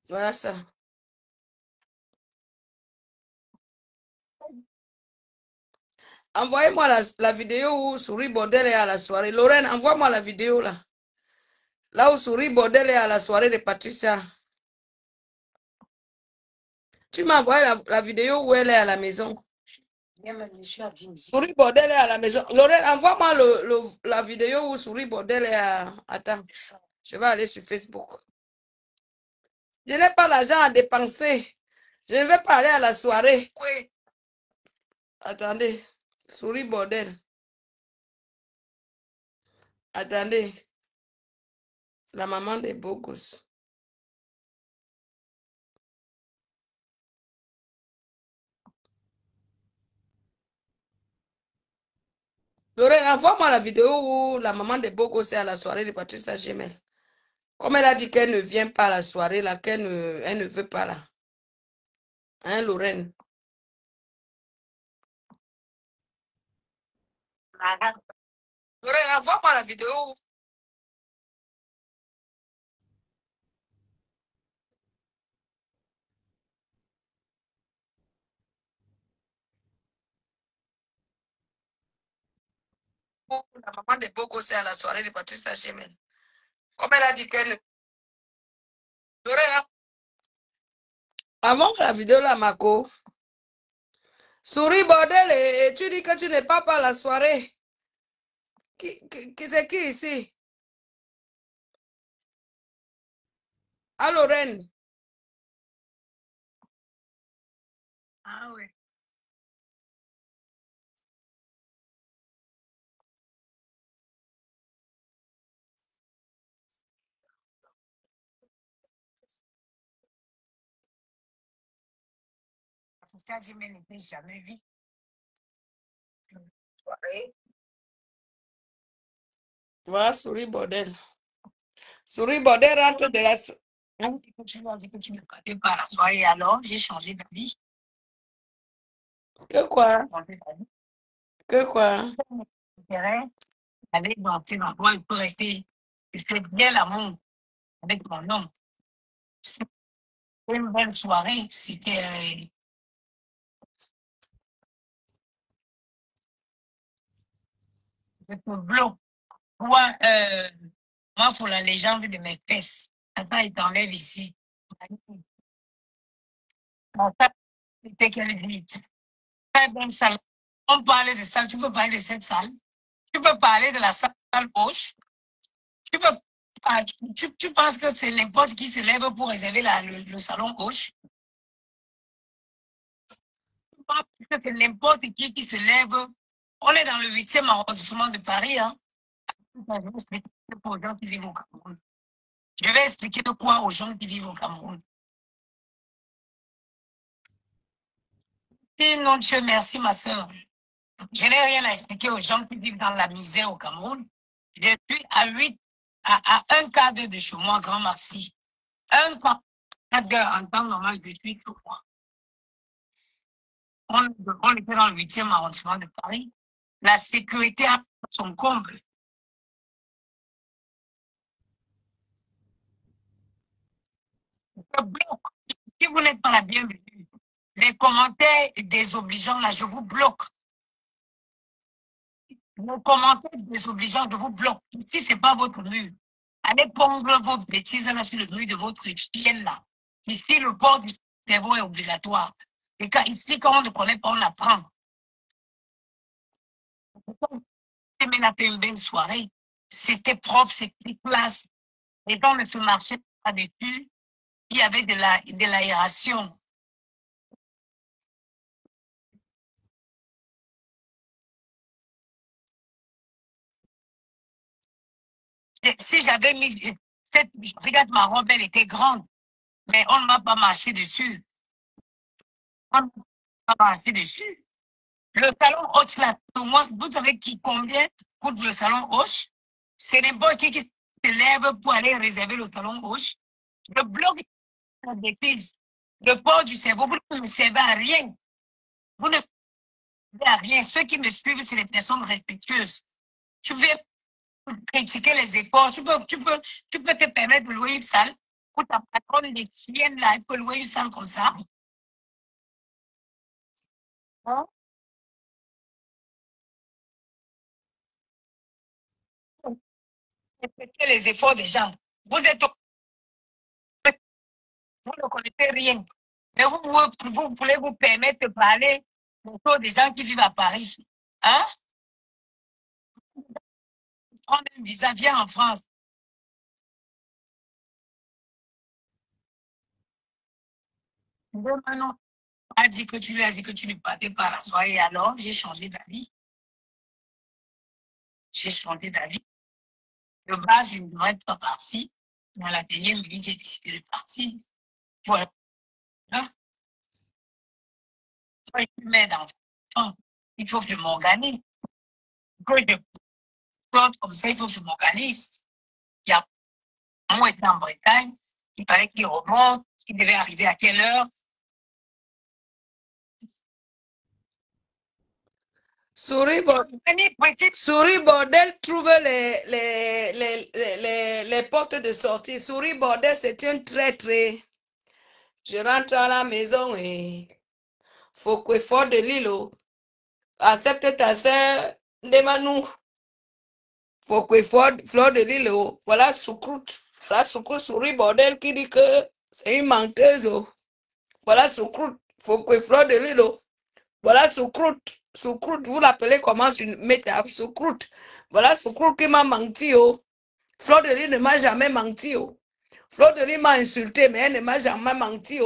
Voilà ça. Envoyez-moi la vidéo où Souris bordel est à la soirée. Lorraine, envoie-moi la vidéo là. Là où Souris Bordel est à la soirée de Patricia. Tu m'as envoyé la vidéo où elle est à la maison. Souris Bordel est à la maison. Lorraine, envoie-moi la vidéo où Souris Bordel est à... Attends, je vais aller sur Facebook. Je n'ai pas l'argent à dépenser. Je ne vais pas aller à la soirée. Oui. Attendez. Souris Bordel. Attendez. La maman des beaux gosses. Lorraine, envoie-moi la vidéo où la maman des beaux gosses est à la soirée de Patricia Gemel. Comme elle a dit qu'elle ne vient pas à la soirée, là, elle ne veut pas là. Hein, Lorraine? Lorraine, envoie-moi la vidéo. La maman de Bogo, c'est à la soirée de Patricia Gemel. Comme elle a dit qu'elle... Lorraine, avant la vidéo là, Marco. Souris bordel, et tu dis que tu n'es pas à la soirée. C'est qui ici? Ah, Lorraine. Ah oui. Patricia Gemel n'était jamais vu. Voilà, souris bordel. Souris bordel rentre de la soirée. Tu m'as dit que tu ne partais pas à la soirée, alors j'ai changé d'avis. Que quoi? Que quoi? Avec mon petit endroit, il peut rester. Je fais bien l'amour avec mon homme. C'était une belle soirée. C'était. Je te bloque. Moi, pour la légende de mes fesses, attends, il t'enlève ici. Mon frère, c'était qu'elle vite. Très bonne salle. On parlait de salle. Tu peux parler de cette salle. Tu peux parler de la salle gauche. Tu peux. Tu penses que c'est n'importe qui se lève pour réserver le salon gauche? Tu penses que c'est n'importe qui se lève? On est dans le 8e arrondissement de Paris. Hein? Je vais expliquer quoi aux gens qui vivent au Cameroun. Je vais expliquer quoi aux gens qui vivent au Cameroun. Et non, Dieu merci, ma soeur. Je n'ai rien à expliquer aux gens qui vivent dans la misère au Cameroun. Je suis à un quart d'heure de chez moi, Grand Merci. Un quart d'heure en temps normal, je suis tout moi. On était dans le 8e arrondissement de Paris. La sécurité a son comble. Je bloque. Si vous n'êtes pas la bienvenue, les commentaires désobligeants, là, je vous bloque. Les commentaires désobligeants, je vous bloque. Ici, ce n'est pas votre mur. Allez pondre vos bêtises là sur le mur de votre chienne là. Ici, le port du cerveau est obligatoire. Et ici, quand on ne connaît pas, on apprend. Mais la fait une belle soirée. C'était propre, c'était classe. Les gens ne se marchaient pas dessus. Il y avait de l'aération. Si j'avais mis cette regarde, ma robe, elle était grande, mais on ne m'a pas marché dessus. On ne m'a pas marché dessus. Le salon Hoche, là, moi, vous savez combien coûte le salon Hoche? C'est n'importe qui se lève pour aller réserver le salon Hoche. Le bloc la bêtise. Le port du cerveau, vous ne me servez à rien. Vous ne me servez à rien. Ceux qui me suivent, c'est des personnes respectueuses. Tu veux critiquer les efforts, tu peux te permettre de louer une salle pour ta patronne des chiennes là, elle peut louer une salle comme ça. Hein? respectez les efforts des gens. Vous êtes vous ne connaissez rien. Mais vous voulez vous permettre de parler autour des gens qui vivent à Paris. Hein? Prendre un visa, viens en France. Maintenant, tu as dit que tu lui as dit que tu ne partais pas à la soirée. Alors, j'ai changé d'avis. J'ai changé d'avis. De base, je ne devrais pas partir. Dans la dernière minute, j'ai décidé de partir. Voilà. Hein? Je m'aide en il faut que je m'organise. Que je plante comme ça, il faut que je m'organise. Il y a un mois était en Bretagne, il fallait qu'il remonte, il devait arriver à quelle heure. Souris Bordel trouve les portes de sortie. Souris Bordel, c'est un traître. Je rentre à la maison et faut que fort de l'île. Accepte ta sœur, Ndemanou. Faut que fort de l'île. Voilà Soucroute. Voilà Soucroute Souris Bordel qui dit que c'est une menteuse. Voilà Soucroute. Faut que fort de l'île. Voilà Soucroute. Soucroute, vous l'appelez comment sur métaphe? Soucroute. Voilà Soucroute qui m'a menti. Fleur de Lys ne m'a jamais menti. Fleur de Lys m'a insulté, mais elle ne m'a jamais menti.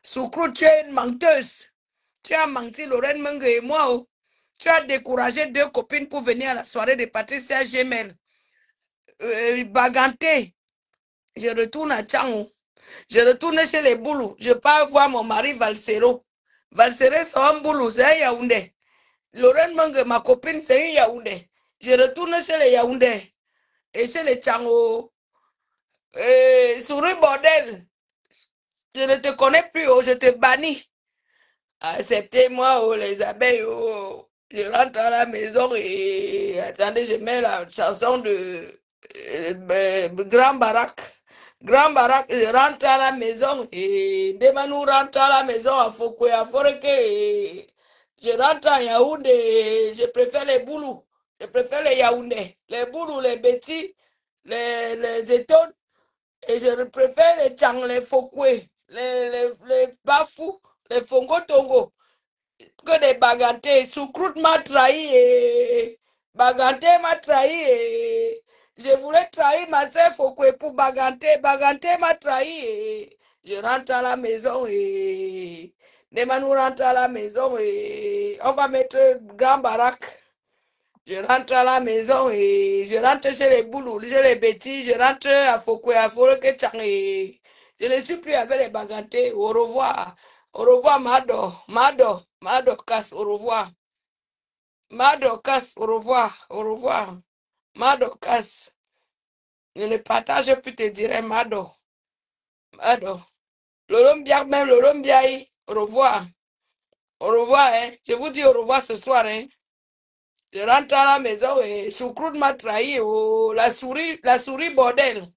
Soucroute, tu es une menteuse. Tu as menti, Lorraine Menge et moi. Tu as découragé 2 copines pour venir à la soirée de Patricia Gemel. Baganté. Je retourne à Tchang. Je retourne chez les Boulous. Je pars voir mon mari Valsero. Valsero, c'est un Boulou, c'est un Yaoundé. Lorraine Menge, ma copine, c'est un Yaoundé. Je retourne chez les Yaoundé et chez les Tchango. Souris Bordel. Je ne te connais plus, je te bannis. Acceptez-moi, les abeilles. Je rentre à la maison et attendez, je mets la chanson de Grand Barack. Grand Barack, je rentre à la maison et Demanou rentre à la maison à Foucault, à Foreke. Je rentre à Yaoundé, je préfère les Boulous. Je préfère les Yaoundé. Les Boulous, les Betty, les Étones. Et je préfère les Tchang, les Fokwe, les Bafou, les Fongo Tongo, que des Bagantés. Soucroute m'a trahi et Baganté m'a trahi et je voulais trahir ma soeur Fokwe pour Baganté. Baganté m'a trahi et je rentre à la maison et Nemanou rentre à la maison et on va mettre Grand Barack. Je rentre à la maison et je rentre chez les Boulous, chez les bêtises, je rentre à Fokwe, à Foreke Tchang et je ne suis plus avec les Bagantés. Au revoir. Au revoir, Mado, casse, au revoir. Mado, casse, au revoir. Au revoir. Mado, casse. Je ne partage plus, te dirai, Mado. L'Olombia, même l'Olombia, au revoir. Au revoir, hein. Je vous dis au revoir ce soir, hein. Je rentre à la maison et Choucroute m'a trahi. Oh, la souris bordel.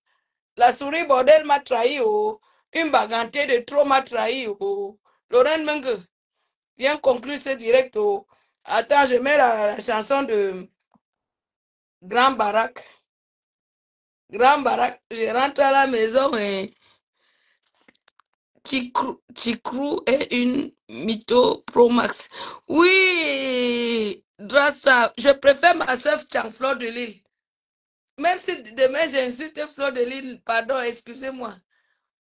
La souris bordel m'a trahi. Oh, une bagantée de trop m'a trahi. Oh, Laurent Menge, viens conclure ce direct. Oh. Attends, je mets la chanson de Grand Barack. Grand Barack, je rentre à la maison et Tikrou est une mytho Pro Max. Oui, Drassa, je préfère ma soeur Fleur de Lille. Même si demain j'insulte Fleur de Lille, pardon, excusez-moi.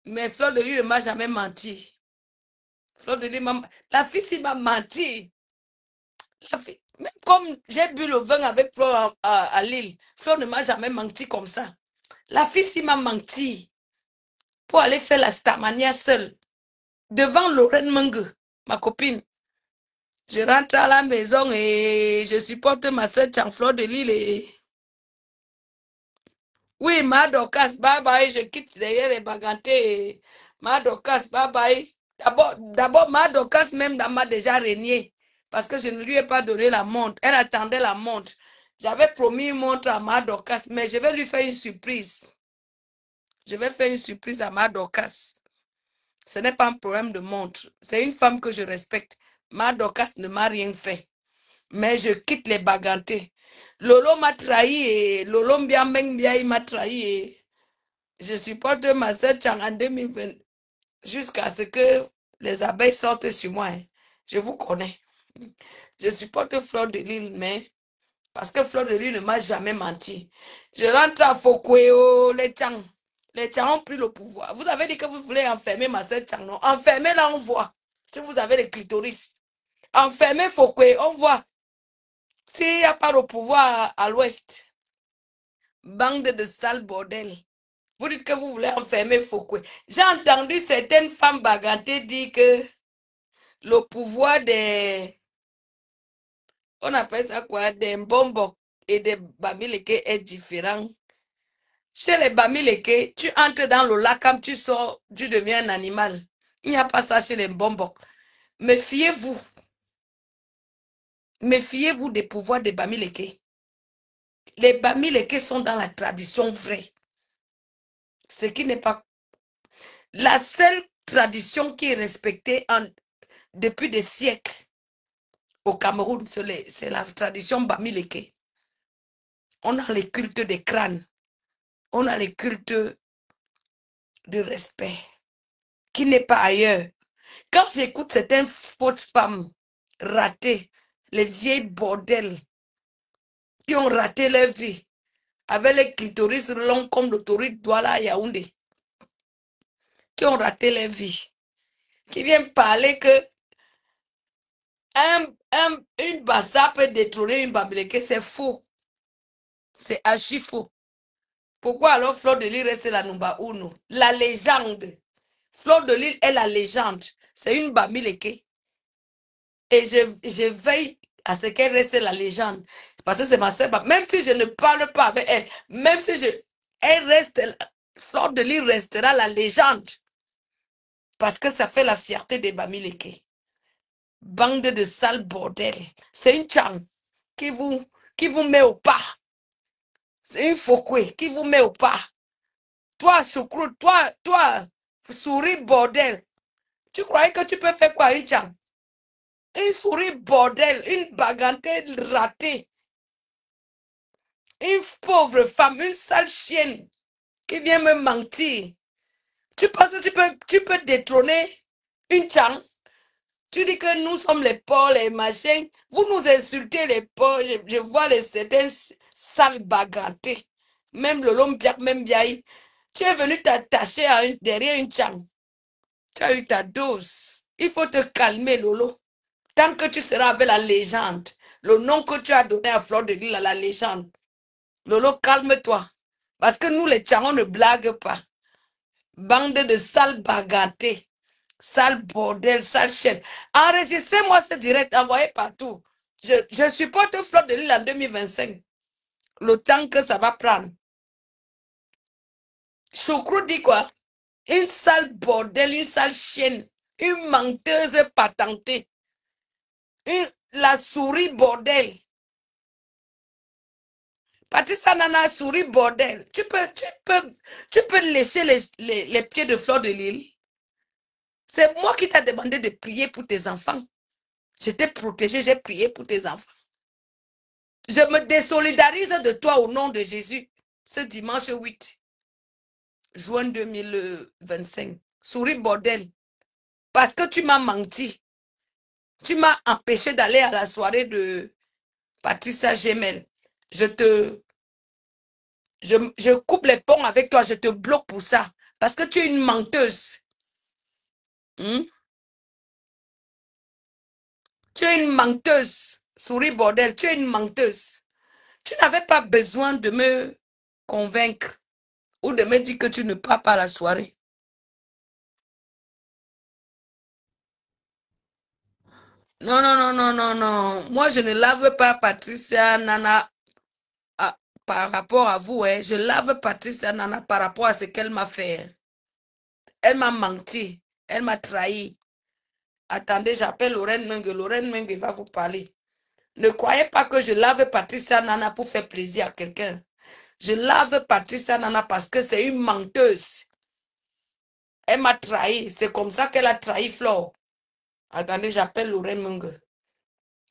Mais Fleur de Lille ne m'a jamais menti. Fleur de Lille la fille, s'il m'a menti. La fille, même comme j'ai bu le vin avec Fleur à Lille, Fleur ne m'a jamais menti comme ça. La fille, s'il m'a menti pour aller faire la starmania seule, devant Lorraine Menge, ma copine. Je rentre à la maison et je supporte ma soeur Fleur de Lille et... Oui, Madocas, bye bye, je quitte derrière les Bagantés. Madocas, bye bye. D'abord, Madocas même m'a déjà régné parce que je ne lui ai pas donné la montre. Elle attendait la montre. J'avais promis une montre à Madocas, mais je vais lui faire une surprise. Je vais faire une surprise à Madocas. Ce n'est pas un problème de montre. C'est une femme que je respecte. Madocas ne m'a rien fait. Mais je quitte les Bagantés. Lolo m'a trahi et Lolo Mbiambeng il m'a trahi et je supporte ma soeur Chang en 2020 jusqu'à ce que les abeilles sortent sur moi. Hein. Je vous connais. Je supporte Fleur de Lille, mais parce que Fleur de Lille ne m'a jamais menti. Je rentre à Fokweo, les Chang. Les Chang ont pris le pouvoir. Vous avez dit que vous voulez enfermer ma soeur Chang, non? Enfermez là, on voit. Si vous avez les clitoris. Enfermez Fokweo, on voit. S'il n'y a pas le pouvoir à l'ouest. Bande de sales bordel. Vous dites que vous voulez enfermer Foucault. J'ai entendu certaines femmes bagantées dire que le pouvoir des... On appelle ça quoi? Des Mbombok et des Bamileke est différent. Chez les Bamileke, tu entres dans le lac, quand tu sors, tu deviens un animal. Il n'y a pas ça chez les Mbombok. Méfiez-vous. Méfiez-vous des pouvoirs des Bamileke. Les Bamileke sont dans la tradition vraie. Ce qui n'est pas... La seule tradition qui est respectée depuis des siècles au Cameroun, c'est la tradition Bamileke. On a les cultes des crânes. On a les cultes de respect qui n'est pas ailleurs. Quand j'écoute certaines fausses femmes ratées, les vieilles bordels qui ont raté leur vie avec les clitoris longs comme l'autorité Douala à Yaoundé, qui ont raté leur vie, qui viennent parler que une bassa peut détrôner une Bamileke, c'est faux. C'est archi faux. Pourquoi alors Fleur de Lille reste la Numba Uno? La légende. Fleur de Lille est la légende. C'est une Bamileke. Et je veille à ce qu'elle reste la légende. Parce que c'est ma soeur. Même si je ne parle pas avec elle, même si elle reste, Fleur de Lille restera la légende. Parce que ça fait la fierté des Bamileke. Bande de sales bordel. C'est une Chang qui vous met au pas. C'est une Fokwe qui vous met au pas. Toi, choucroute, toi, souris bordel. Tu croyais que tu peux faire quoi, une Chang? Une souris bordel, une bagantée ratée. Une pauvre femme, une sale chienne qui vient me mentir. Tu penses que tu peux détrôner une Chang? Tu dis que nous sommes les pauvres, les machins. Vous nous insultez les pauvres. Je vois les certains sales bagantés. Même le lombiak, même Biaï. Tu es venu t'attacher derrière une Chang. Tu as eu ta dose. Il faut te calmer, Lolo. Tant que tu seras avec la légende, le nom que tu as donné à Fleur de Lille, à la légende. Lolo, calme-toi. Parce que nous, les Tchangos, ne blaguent pas. Bande de sales bagantés. Sale bordel, sale chaîne. Enregistrez-moi ce direct, envoyez partout. Je supporte Fleur de Lille en 2025. Le temps que ça va prendre. Choukrou dit quoi? Une sale bordel, une sale chienne, une menteuse patentée. La souris bordel. Patricia Nana, souris bordel. Tu peux lécher les pieds de Fleur de Lille. C'est moi qui t'ai demandé de prier pour tes enfants. Je t'ai protégé, j'ai prié pour tes enfants. Je me désolidarise de toi au nom de Jésus ce dimanche 8 juin 2025. Souris bordel. Parce que tu m'as menti. Tu m'as empêché d'aller à la soirée de Patricia Gemel. Je coupe les ponts avec toi. Je te bloque pour ça. Parce que tu es une menteuse. Tu es une menteuse. Souris bordel. Tu es une menteuse. Tu n'avais pas besoin de me convaincre ou de me dire que tu ne pars pas à la soirée. Non, non, non, non, non, non. Moi, je ne lave pas Patricia Nana par rapport à vous. Hein. Je lave Patricia Nana par rapport à ce qu'elle m'a fait. Elle m'a menti. Elle m'a trahi. Attendez, j'appelle Lorraine Mengue. Lorraine Mengue va vous parler. Ne croyez pas que je lave Patricia Nana pour faire plaisir à quelqu'un. Je lave Patricia Nana parce que c'est une menteuse. Elle m'a trahi. C'est comme ça qu'elle a trahi Flore. Attendez, j'appelle Lorraine Mengue.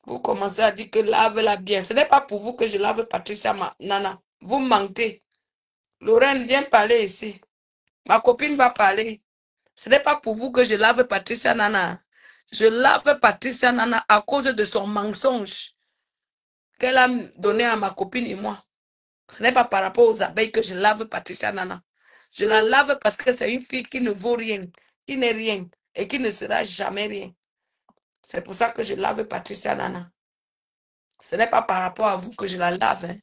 Vous commencez à dire que lave-la bien. Ce n'est pas pour vous que je lave Patricia Nana. Vous mentez. Lorraine, viens parler ici. Ma copine va parler. Ce n'est pas pour vous que je lave Patricia Nana. Je lave Patricia Nana à cause de son mensonge qu'elle a donné à ma copine et moi. Ce n'est pas par rapport aux abeilles que je lave Patricia Nana. Je la lave parce que c'est une fille qui ne vaut rien, qui n'est rien et qui ne sera jamais rien. C'est pour ça que je lave Patricia Nana. Ce n'est pas par rapport à vous que je la lave. Hein.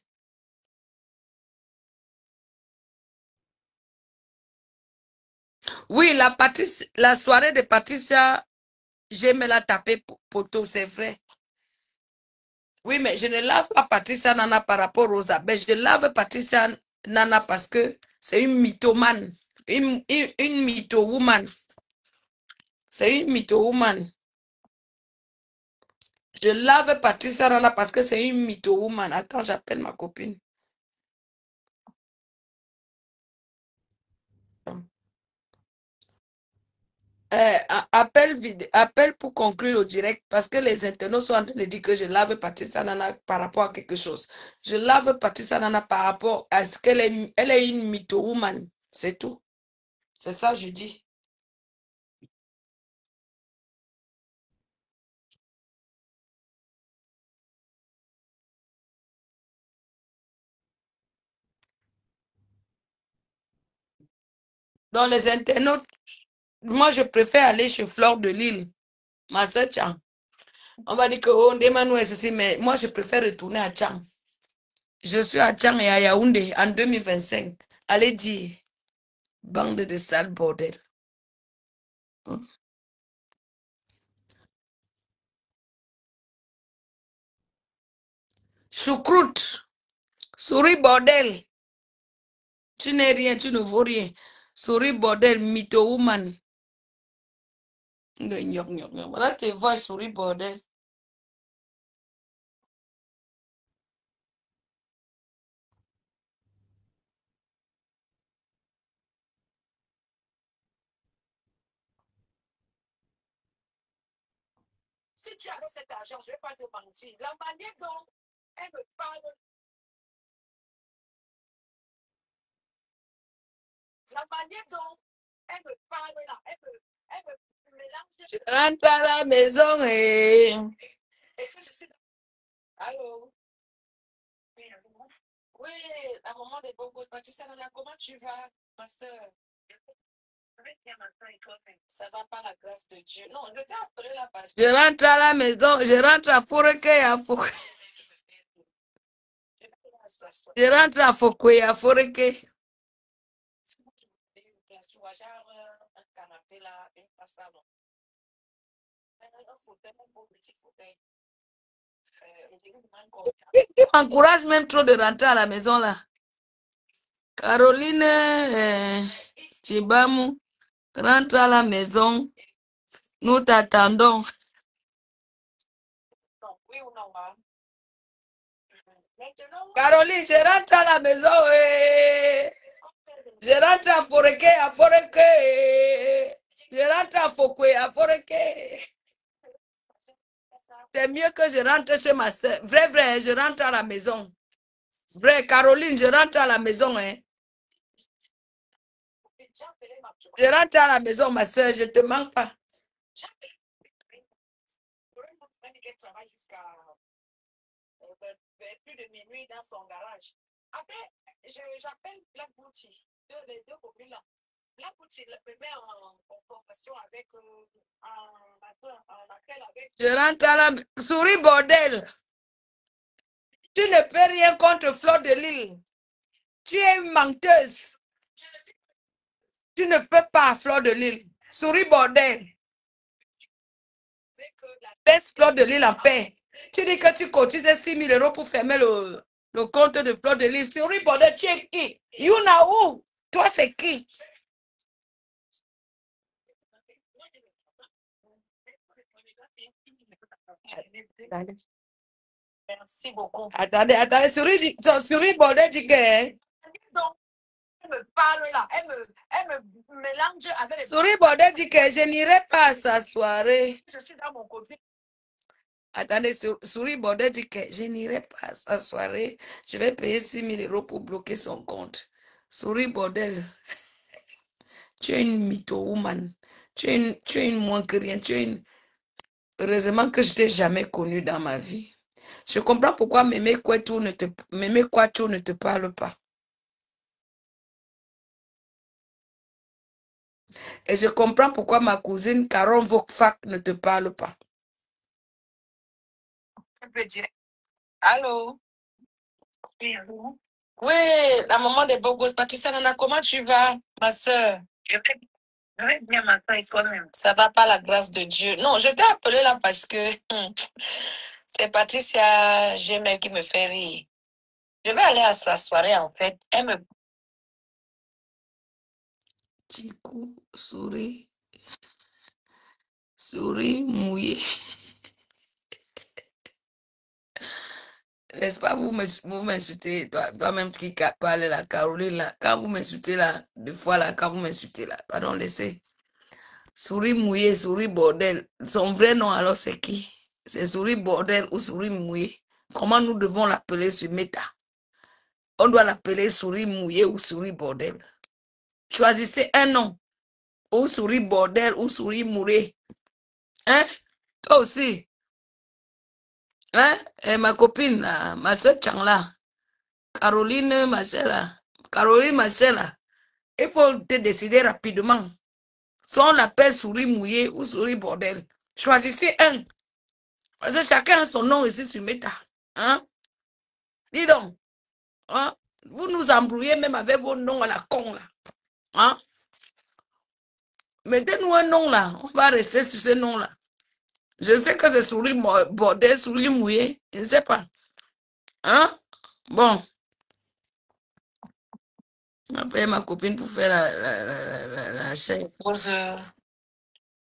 Oui, la soirée de Patricia, j'aime la taper poteau, c'est vrai. Oui, mais je ne lave pas Patricia Nana par rapport aux abeilles. Je lave Patricia Nana parce que c'est une mythomane, une mytho-woman. C'est une mytho-woman. Je lave Patricia Nana parce que c'est une mytho-woman. Attends, j'appelle ma copine. Appelle pour conclure le direct parce que les internautes sont en train de dire que je lave Patricia Nana par rapport à quelque chose. Je lave Patricia Nana par rapport à ce qu'elle est, elle est une mytho-woman. C'est tout. C'est ça, je dis. Dans les internautes, moi, je préfère aller chez Fleur de Lille. Ma soeur Tchang. On va dire que on demande ceci, mais moi, je préfère retourner à Tchang. Je suis à Tchang et à Yaoundé en 2025. Allez dire, bande de sales bordel. Hein? Choucroute, souris bordel. Tu n'es rien, tu ne vaux rien. Souris bordel, mytho woman. Voilà tes voix, souris bordel. Si tu avais cet argent, je ne vais pas te mentir. La manière dont elle me parle, la manière dont elle me parle là, elle me mélange. Je rentre à la maison et que je suis... Allô? Oui, à un moment des bons gosses. Patricia, comment tu vas, ma soeur? Ça va par la grâce de Dieu. Non, je t'ai appelé là parce que... Je rentre à la maison, je rentre à Foreké, à Foreké. Je rentre à Foreké, à Foreké. Un canapé là, une place là, non. Un fauteuil, un beau petit fauteuil. Qui m'encourage même trop de rentrer à la maison là. Caroline Tibamou, rentre à la maison. Nous t'attendons. Oui ou non, hein? Caroline, je rentre à la maison. Je rentre à Foreké, à Foreké. Je rentre à Foreké, à Foreké. C'est mieux que je rentre chez ma soeur. Vrai, je rentre à la maison. Vrai, Caroline, je rentre à la maison. Hein. Je rentre à la maison, ma soeur, je ne te manque pas. Plus de minuit dans son garage. Après, j'appelle Black Booty, les deux copines là. Black Booty me met en conversation avec en appel avec. Je rentre à la souris bordel. Tu ne peux rien contre Fleur de Lille. Tu es une menteuse. Tu ne peux pas, Fleur de Lille. Souris bordel. Laisse Fleur de Lille en paix. Tu dis que tu cotises 6 000 € pour fermer le compte de Fleur de Lille. Souris bordel, tu es qui? Yuna où? Toi, c'est qui? Merci beaucoup. Attendez, souris bordel, dit que... Elle me parle là, elle me mélange avec les... Souris bordel dit que je n'irai pas à sa soirée. Je suis dans mon côté. Attendez, Souris Bordel dit que je n'irai pas à sa soirée. Je vais payer 6 000 € pour bloquer son compte. Souris Bordel, tu es une mytho-woman. Tu es une moins que rien. Heureusement que je t'ai jamais connue dans ma vie. Je comprends pourquoi Mémé Kouatou ne te parle pas. Et je comprends pourquoi ma cousine Caron Vokfak ne te parle pas. Allô? Oui, la maman des beaux gosses. Patricia Nana, comment tu vas, ma soeur? Je vais bien, ma soeur, et toi-même. Ça va par la grâce de Dieu. Non, je t'ai appelé là parce que c'est Patricia Gemel qui me fait rire. Je vais aller à sa soirée, en fait. Elle me... Chikou, souris mouillée. N'est-ce pas, vous m'insultez, toi-même qui parle la Caroline là, quand vous m'insultez là, deux fois là, quand vous m'insultez là, pardon, laissez. Souris mouillée, souris bordel. Son vrai nom alors c'est qui? C'est souris bordel ou souris mouillée? Comment nous devons l'appeler sur Meta? On doit l'appeler souris mouillée ou souris bordel. Choisissez un nom. Ou souris bordel ou souris mouillée. Hein? Toi aussi. Hein? Et ma copine là, ma soeur Chang là. Caroline, ma soeur là. Caroline, ma soeur là. Il faut te décider rapidement. Soit on l'appelle souris mouillée ou souris bordel. Choisissez un. Parce que chacun a son nom ici sur Meta. Hein? Dis donc. Hein? Vous nous embrouillez même avec vos noms à la con là. Hein? Mettez-nous un nom là. On va rester sur ce nom là. Je sais que c'est souris bordel, souris mouillée. Je ne sais pas. Hein? Bon. Après ma copine pour faire la chaîne.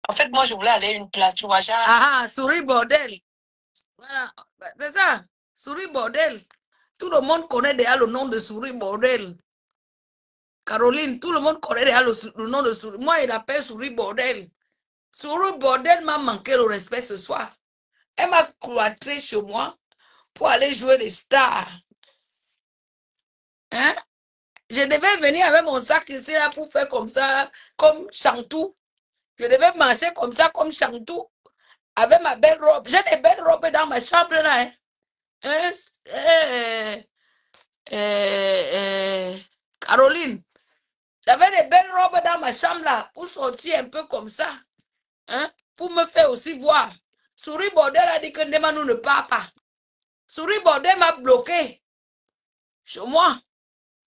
En fait, moi, je voulais aller à une place, tu vois, genre... Ah, souris bordel. Voilà. C'est ça. Souris bordel. Tout le monde connaît déjà le nom de souris bordel. Caroline, tout le monde connaît déjà le nom de souris. Moi, il appelle souris bordel. Souris bordel m'a manqué le respect ce soir. Elle m'a cloîtré chez moi pour aller jouer les stars. Hein? Je devais venir avec mon sac ici là pour faire comme ça, comme Chantou. Je devais marcher comme ça, comme Chantou, avec ma belle robe. J'ai des belles robes dans ma chambre là. Hein? Caroline, j'avais des belles robes dans ma chambre là pour sortir un peu comme ça. Hein? Pour me faire aussi voir. Souris Bordel a dit que Ndemanou ne part pas. Souris Bordel m'a bloqué chez moi.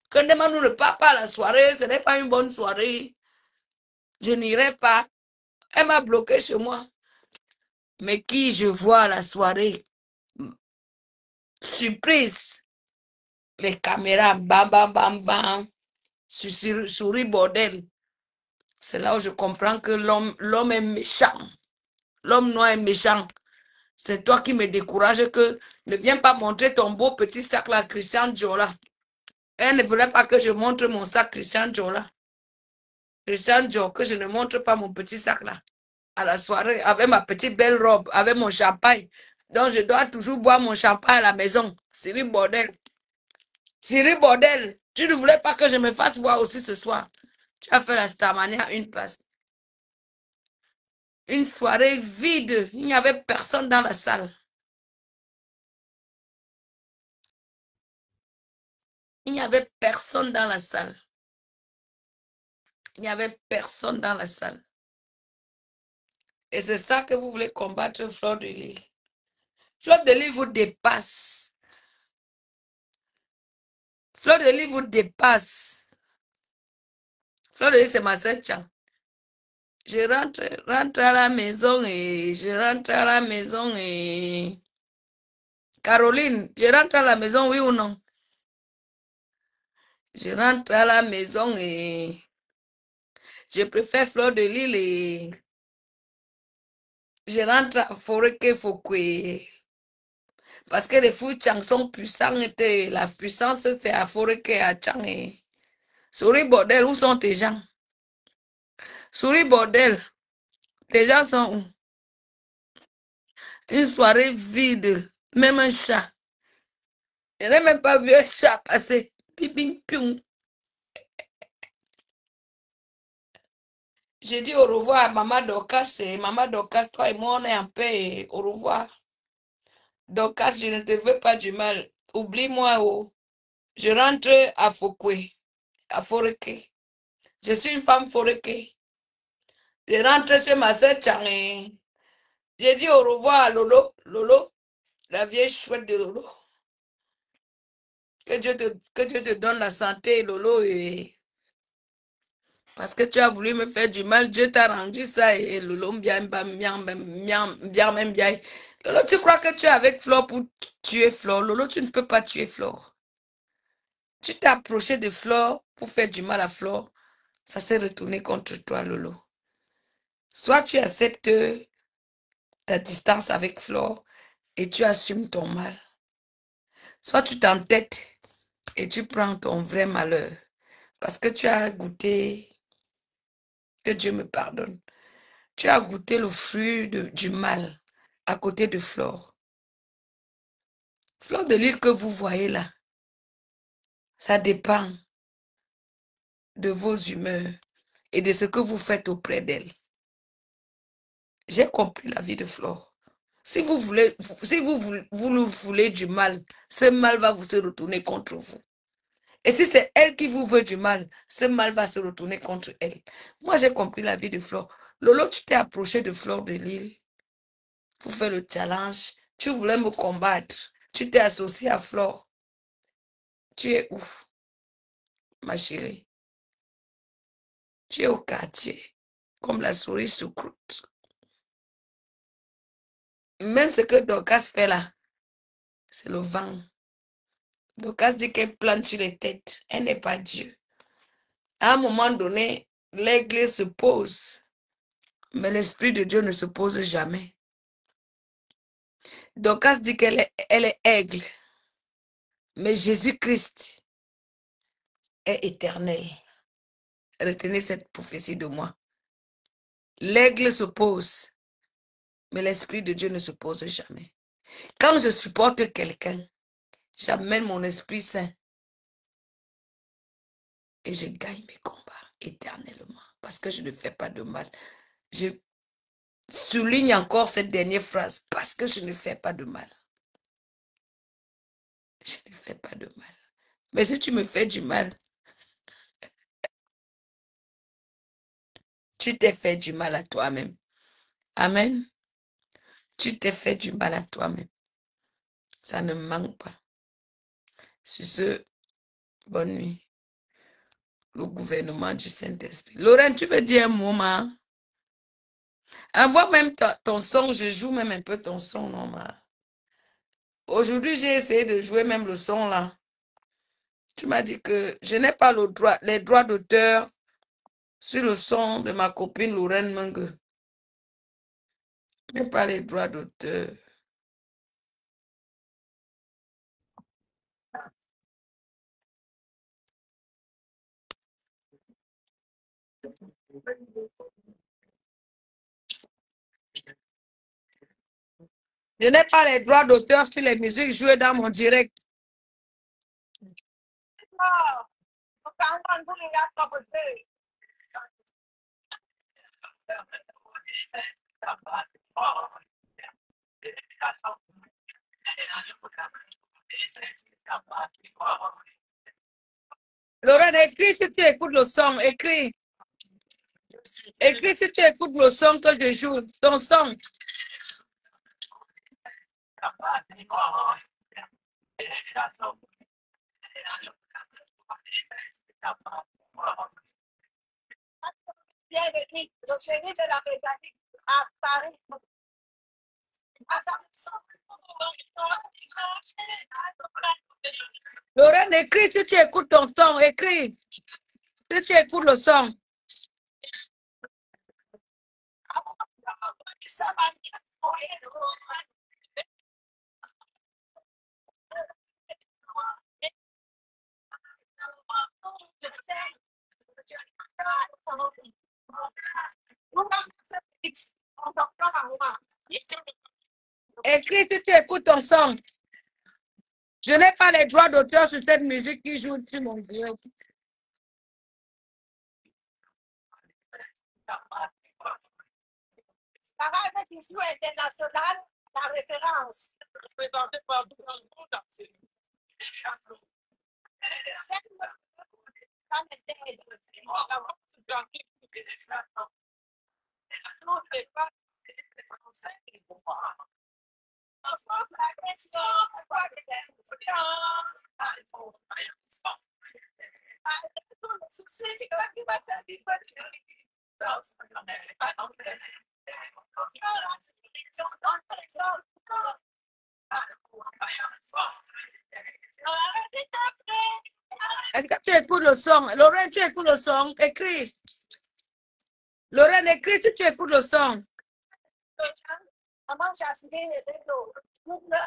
Que Ndemanou ne part pas à la soirée, ce n'est pas une bonne soirée. Je n'irai pas. Elle m'a bloqué chez moi. Mais qui je vois à la soirée? Surprise. Les caméras, bam, bam, bam, bam. Souris Bordel. C'est là où je comprends que l'homme est méchant. L'homme noir est méchant. C'est toi qui me décourage que ne viens pas montrer ton beau petit sac là, Christian Diola. Elle ne voulait pas que je montre mon sac Christian Diola. Christian Dior, que je ne montre pas mon petit sac là. À la soirée, avec ma petite belle robe, avec mon champagne. Donc je dois toujours boire mon champagne à la maison. Siri Bordel. Siri Bordel. Tu ne voulais pas que je me fasse voir aussi ce soir. Tu as fait la Starmania à une place. Une soirée vide. Il n'y avait personne dans la salle. Il n'y avait personne dans la salle. Il n'y avait personne dans la salle. Et c'est ça que vous voulez combattre, Fleur de Lys. Fleur de Lys vous dépasse. Fleur de Lys vous dépasse. Fleur de Lys, c'est ma sœur Tchang. Je rentre à la maison et je rentre à la maison et... Caroline, je rentre à la maison, oui ou non? Je rentre à la maison et... Je préfère Fleur de Lys et... Je rentre à Forêt Fouquet. Parce que les fous Tchang sont puissants et la puissance, c'est à Forêt et à Tchang. Souris Bordel, où sont tes gens? Souris Bordel, tes gens sont où? Une soirée vide. Même un chat. Je n'ai même pas vu un chat passer. Piping, pium. J'ai dit au revoir à Maman Dorcas. Et Maman Dorcas, toi et moi, on est en paix. Au revoir. Dorcas, je ne te veux pas du mal. Oublie-moi. Oh. Je rentre à Fokwe, à Foreke. Je suis une femme Foreke. Je rentre chez ma soeur Tchangé. J'ai dit au revoir à Lolo. Lolo, la vieille chouette de Lolo. Que Dieu te donne la santé, Lolo. Et parce que tu as voulu me faire du mal, Dieu t'a rendu ça. Et Lolo, bien, même bien. Lolo, tu crois que tu es avec Flore pour tuer Flore? Lolo, tu ne peux pas tuer Flore. Tu t'es approché de Flore pour faire du mal à Flore. Ça s'est retourné contre toi, Lolo. Soit tu acceptes ta distance avec Flore et tu assumes ton mal. Soit tu t'entêtes et tu prends ton vrai malheur. Parce que tu as goûté, que Dieu me pardonne, tu as goûté le fruit du mal à côté de Flore. Flore de l'île que vous voyez là, ça dépend de vos humeurs et de ce que vous faites auprès d'elle. J'ai compris la vie de Flore. Si vous voulez du mal, ce mal va vous se retourner contre vous. Et si c'est elle qui vous veut du mal, ce mal va se retourner contre elle. Moi, j'ai compris la vie de Flore. Lolo, tu t'es approché de Flore de l'île pour faire le challenge. Tu voulais me combattre. Tu t'es associé à Flore. Tu es où, ma chérie? Tu es au quartier, comme la souris choucroute. Même ce que Dorcas fait là, c'est le vent. Dorcas dit qu'elle plante sur les têtes. Elle n'est pas Dieu. À un moment donné, l'aigle se pose, mais l'Esprit de Dieu ne se pose jamais. Dorcas dit elle est aigle, mais Jésus-Christ est éternel. Retenez cette prophétie de moi. L'aigle se pose, mais l'Esprit de Dieu ne se pose jamais. Quand je supporte quelqu'un, j'amène mon Esprit Saint et je gagne mes combats éternellement parce que je ne fais pas de mal. Je souligne encore cette dernière phrase parce que je ne fais pas de mal. Je ne fais pas de mal. Mais si tu me fais du mal, tu t'es fait du mal à toi-même. Amen. Tu t'es fait du mal à toi-même. Ça ne manque pas. Sur ce, bonne nuit. Le gouvernement du Saint-Esprit. Lorraine, tu veux dire un moment? Envoie même ton son. Je joue même un peu ton son, non? Aujourd'hui, j'ai essayé de jouer même le son là. Tu m'as dit que je n'ai pas les droits d'auteur sur le son de ma copine Lorraine Mengue. Je n'ai pas les droits d'auteur. Je n'ai pas les droits d'auteur sur les musiques jouées dans mon direct. Lorraine, écris si tu écoutes le son. Écris. Écris si tu écoutes le son que je joue. Ton son. Lorraine, écris si tu écoutes ton son. Écris si tu écoutes le son. Écris si tu écoutes ton son. Je n'ai pas les droits d'auteur sur cette musique qui joue sur mon vieux. La radio qui joue internationale, la référence. Présenté par tout le monde. Est-ce que tu écoutes le son? Lorraine, tu écoutes le son? Écris. Lorraine, écris si tu écoutes le son.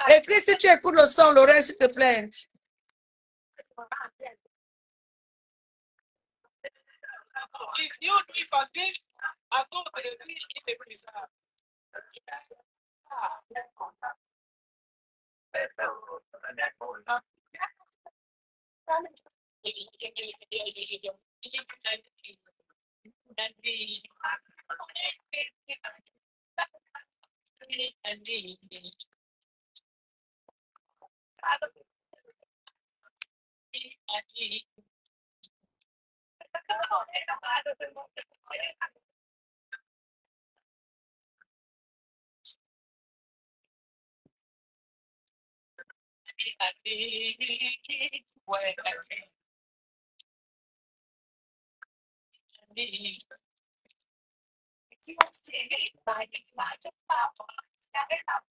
Écris si tu écoutes le son, Lorraine, s'il te plaît.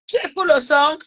Tu écoutes le son?